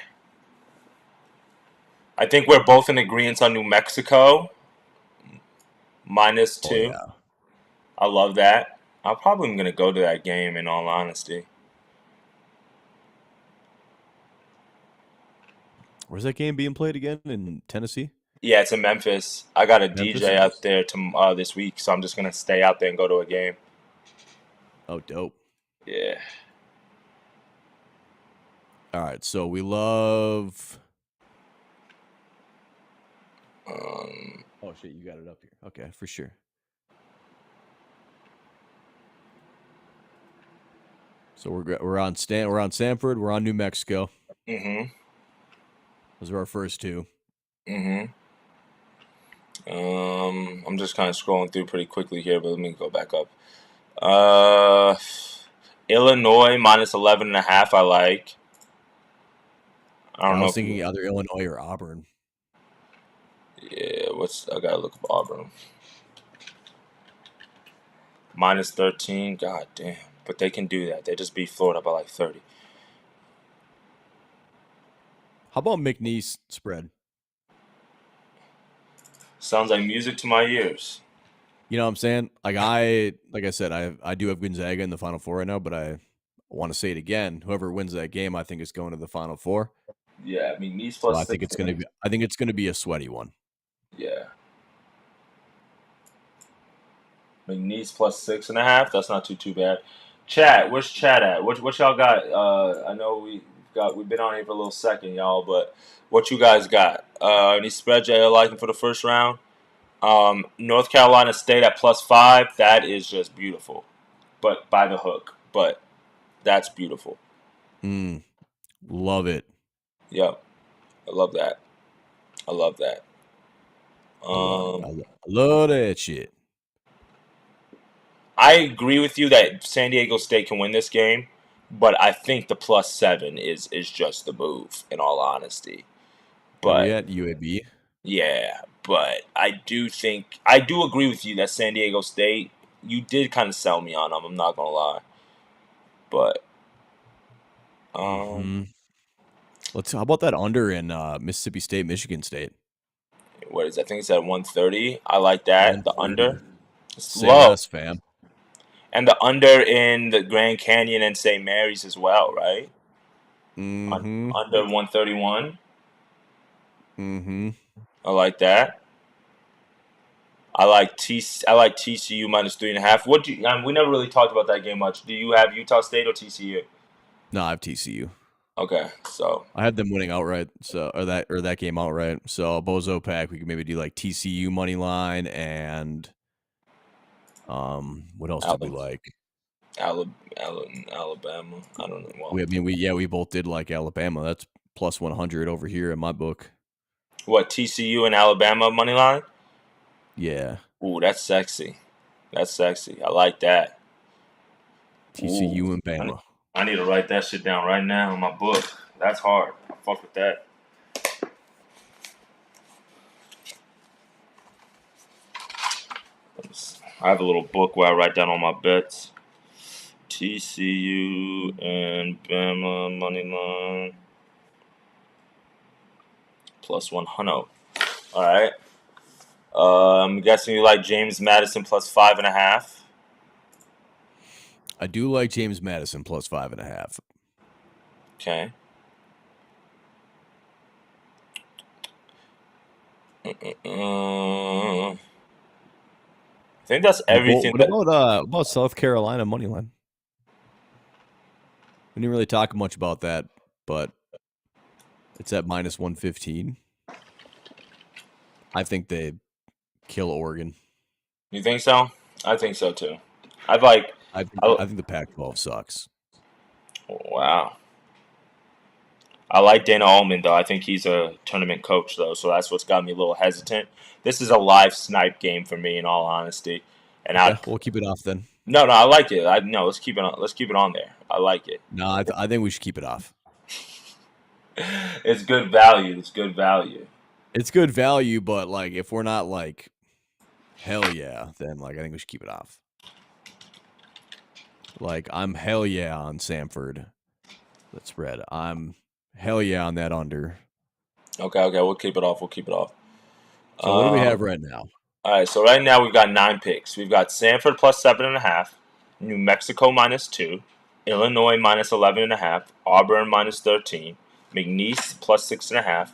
I think we're both in agreement on New Mexico minus Oh 2. yeah. I love that. I'm probably gonna go to that game in all honesty. Where's that game being played again? In Tennessee? Yeah, it's in Memphis. I got a Memphis? DJ out there this week, so I'm just gonna stay out there and go to a game. Oh, dope. Yeah. All right, so we love. Oh shit, you got it up here. Okay, for sure. So we're on Sanford. We're on New Mexico. Mhm. Those are our first two. Mhm. I'm just kind of scrolling through pretty quickly here, but let me go back up. Uh, Illinois minus 11.5. I like. I Yeah, don't I know was if you. thinking either Illinois or Auburn. Yeah, I gotta look up Auburn. Minus 13. God damn. But they can do that. They just beat Florida by like 30. How about McNeese spread? Sounds like music to my ears. You know what I'm saying? Like I said, I do have Gonzaga in the Final Four right now, but I want to say it again. Whoever wins that game, I think is going to the Final Four. Yeah, I mean, Nice So plus 6. I think it's gonna be a sweaty one. Yeah. McNeese plus 6.5. That's not too bad. Chat, where's chat at? What y'all got? I know we've been on here for a little second, y'all, but what you guys got? Any spreads y'all liking for the first round? North Carolina State at plus 5. That is just beautiful, but by the hook. But that's beautiful. Love it. Yep, I love that. I love that. I love it. I love that shit. I agree with you that San Diego State can win this game, but I think the plus 7 is just the move. In all honesty, Where we but at? UAB. yeah, but I do agree with you that San Diego State. You did kind of sell me on them. I'm not gonna lie, but Mm-hmm. How about that under in Mississippi State, Michigan State? what is? I think it's at 130. I like that. The 130. under, it's Say low, less, fam. and the under in the Grand Canyon and St. Mary's as well, right? Mm-hmm. Under 131. Mm-hmm. I like that. I like TCU minus 3.5. What do you? We never really talked about that game much. Do you have Utah State or TCU? No, I have TCU. Okay, so I had them winning outright, or that game outright. So Bozo pack, we could maybe do like TCU money line and what else did we like? Alabama. I don't know. Well, We both did like Alabama. That's plus 100 over here in my book. what, TCU and Alabama money line? Yeah. Ooh, that's sexy. That's sexy. I like that. Ooh, TCU and Bama. I need to write that shit down right now in my book. That's hard. I fuck with that. I have a little book where I write down all my bets. TCU and Bama money line plus 100. All right. I'm guessing you like James Madison plus 5.5. I do like James Madison plus 5.5. Okay. I think that's everything. What about South Carolina money line? We didn't really talk much about that, but it's at minus 115. I think they kill Oregon. You think so? I think so too. I'd like. I think the Pac-12 sucks. Wow. I like Dana Altman though. I think he's a tournament coach though, so that's what's got me a little hesitant. This is a live snipe game for me, in all honesty. And Okay, we'll keep it off then. no, I like it. No, let's keep it on. Let's keep it on there. I like it. No, I think we should keep it off. It's good value. It's good value. It's good value, but like if we're not like hell yeah, then like I think we should keep it off. Like I'm hell yeah on Samford. That spread. I'm hell yeah on that under. Okay, we'll keep it off. We'll keep it off. So what do we have right now? All right, so right now we've got 9 picks. We've got Sanford plus 7.5, New Mexico minus 2, Illinois minus 11.5, Auburn minus 13, McNeese plus 6.5,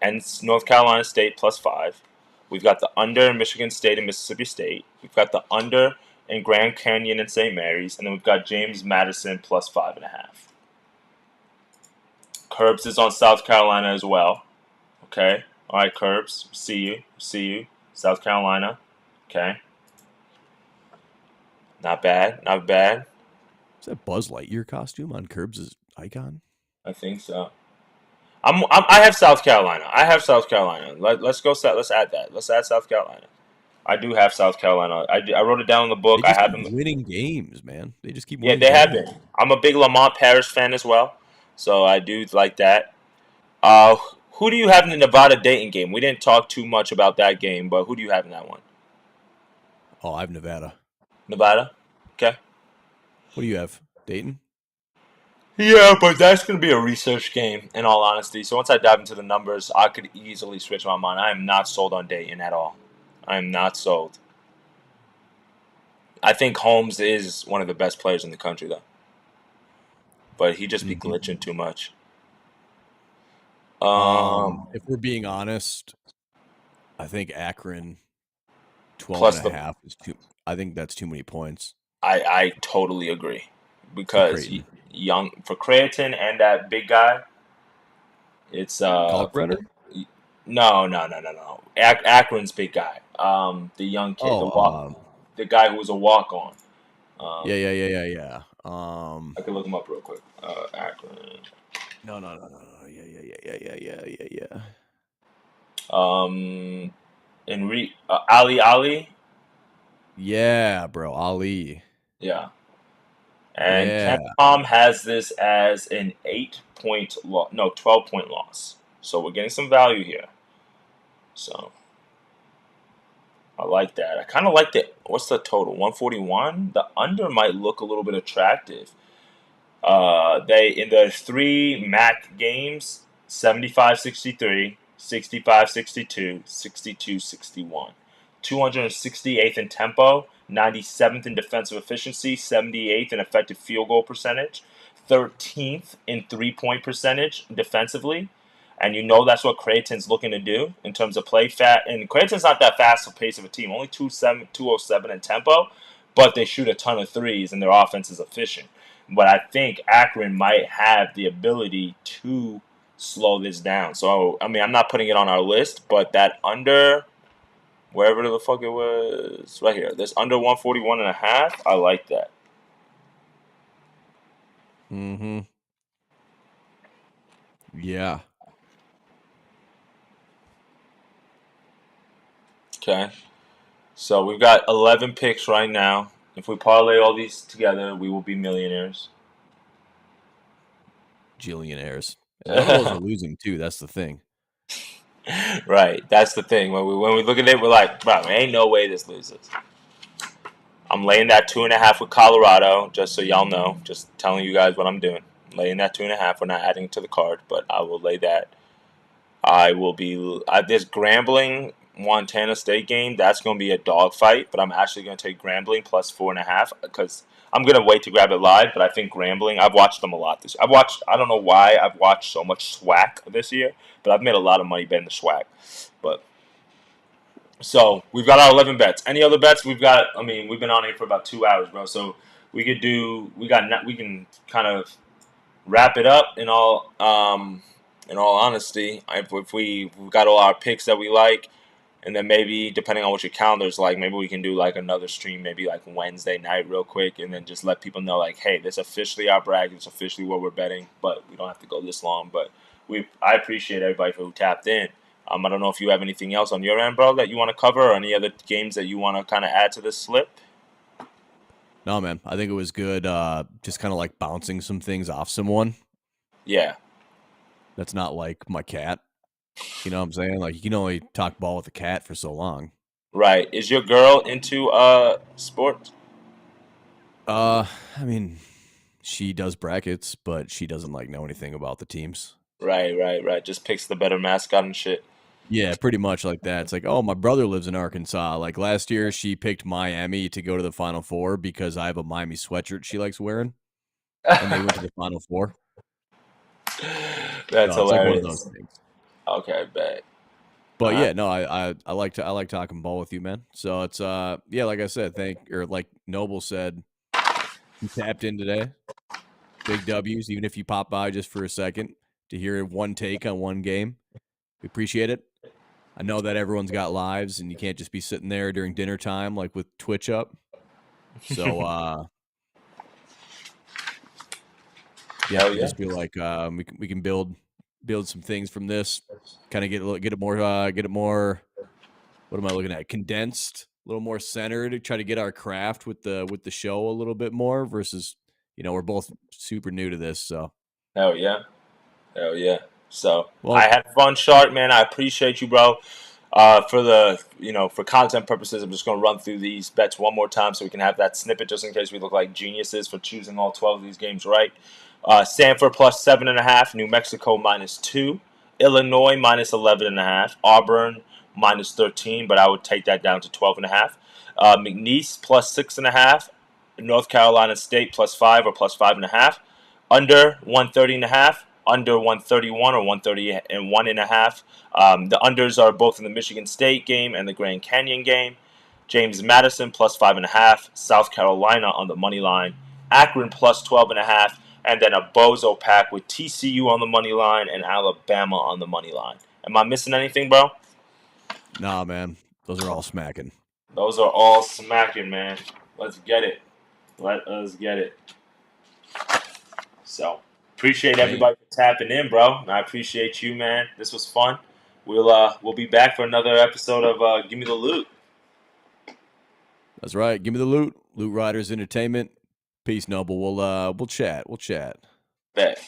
and North Carolina State plus 5. We've got the under in Michigan State and Mississippi State. We've got the under in Grand Canyon and St. Mary's, and then we've got James Madison plus 5.5. Curbs is on South Carolina as well. Okay. All right, Curbs. See you. South Carolina. Okay. Not bad. Is that Buzz Lightyear costume on Curbs' icon? I think so. I have South Carolina. Let's go. Let's add that. Let's add South Carolina. I do have South Carolina. I wrote it down in the book. They just I have keep them winning games, man. They just keep Yeah, winning they have games. been. I'm a big Lamont Paris fan as well, so I do like that. Who do you have in the Nevada-Dayton game? We didn't talk too much about that game, but who do you have in that one? Oh, I have Nevada. Nevada? Okay. What do you have? Dayton? Yeah, but that's going to be a research game, in all honesty. So once I dive into the numbers, I could easily switch my mind. I am not sold on Dayton at all. I am not sold. I think Holmes is one of the best players in the country, though. But he just be glitching too much. If we're being honest, I think Akron 12 plus and a half is too. I think that's too many points. I totally agree. Because young for Creighton and that big guy, it's Kalkbrenner? No. Akron's big guy. The young kid, the guy who was a walk on. Yeah. I can look him up real quick. Akron. No. Yeah. Ali. Yeah, bro, Ali. Yeah. And KenPom has this as an 12-point loss. So we're getting some value here. So I like that. I kind of like the, what's the total? 141? The under might look a little bit attractive. They, in the 3 MAC games, 75-63, 65-62, 62-61. 268th in tempo, 97th in defensive efficiency, 78th in effective field goal percentage, 13th in three-point percentage defensively. And you know that's what Creighton's looking to do in terms of play fat. And Creighton's not that fast a pace of a team, only 207 in tempo, but they shoot a ton of threes and their offense is efficient. But I think Akron might have the ability to slow this down. So, I mean, I'm not putting it on our list, but that under, wherever the fuck it was, right here, this under 141.5, I like that. Yeah. Okay. So we've got 11 picks right now. If we parlay all these together, we will be millionaires. Jillionaires. And all those are losing too. That's the thing. Right. That's the thing. When we look at it, we're like, bro, there ain't no way this loses. I'm laying that 2.5 with Colorado, just so y'all know. Just telling you guys what I'm doing. Laying that 2.5. We're not adding it to the card, but I will lay that. I will be this Grambling Montana State game. That's going to be a dogfight, but I'm actually going to take Grambling plus 4.5 because I'm going to wait to grab it live. But I think Grambling. I've watched them a lot this year. I don't know why I've watched so much SWAC this year, but I've made a lot of money betting the SWAC. But so we've got our 11 bets. Any other bets? We've got. I mean, we've been on here for about 2 hours, bro. So we could do. We can kind of wrap it up in all. In all honesty, if we've got all our picks that we like, and then maybe, depending on what your calendar's like, maybe we can do like another stream, maybe like Wednesday night real quick, and then just let people know like, hey, this is officially our bracket, it's officially what we're betting, but we don't have to go this long. But I appreciate everybody who tapped in. I don't know if you have anything else on your end, bro, that you want to cover, or any other games that you want to kind of add to this slip. No, man, I think it was good. Just kind of like bouncing some things off someone. Yeah. That's not like my cat. You know what I'm saying? Like you can only talk ball with a cat for so long. Right. Is your girl into sports? I mean, she does brackets, but she doesn't like know anything about the teams. Right. Just picks the better mascot and shit. Yeah, pretty much like that. It's like, oh, my brother lives in Arkansas. Like last year, she picked Miami to go to the Final Four because I have a Miami sweatshirt she likes wearing, and they went to the Final Four. That's So it's like one of those hilarious. things. Okay, bet. But yeah, no, I like talking ball with you, man. So it's yeah, like I said, like Noble said, you tapped in today. Big W's, even if you pop by just for a second to hear one take on one game. We appreciate it. I know that everyone's got lives and you can't just be sitting there during dinner time like with Twitch up. So yeah, Hell I yeah. just feel like we can build some things from this. Kind of get it more what am I looking at? Condensed, a little more centered, try to get our craft with the show a little bit more versus, we're both super new to this, so Hell yeah. Hell yeah. So I well, had fun, Shark, man. I appreciate you, bro. For the for content purposes, I'm just gonna run through these bets one more time so we can have that snippet just in case we look like geniuses for choosing all 12 of these games right. Stanford plus 7.5, New Mexico -2, Illinois -11.5, Auburn -13, but I would take that down to 12.5. McNeese plus 6.5, North Carolina State +5 or +5.5. Under 130.5, under 131 or 130.5. The unders are both in the Michigan State game and the Grand Canyon game. James Madison +5.5. South Carolina on the money line. Akron +12.5. And then a bozo pack with TCU on the money line and Alabama on the money line. Am I missing anything, bro? nah, man, those are all smacking. Those are all smacking, man. Let's get it. Let us get it. So appreciate Hey, everybody for tapping in, bro. And I appreciate you, man. This was fun. We'll be back for another episode of Give Me the Loot. that's right. Give me the loot. Loot Riders Entertainment. Peace, Noble. We'll chat. We'll chat. Bet.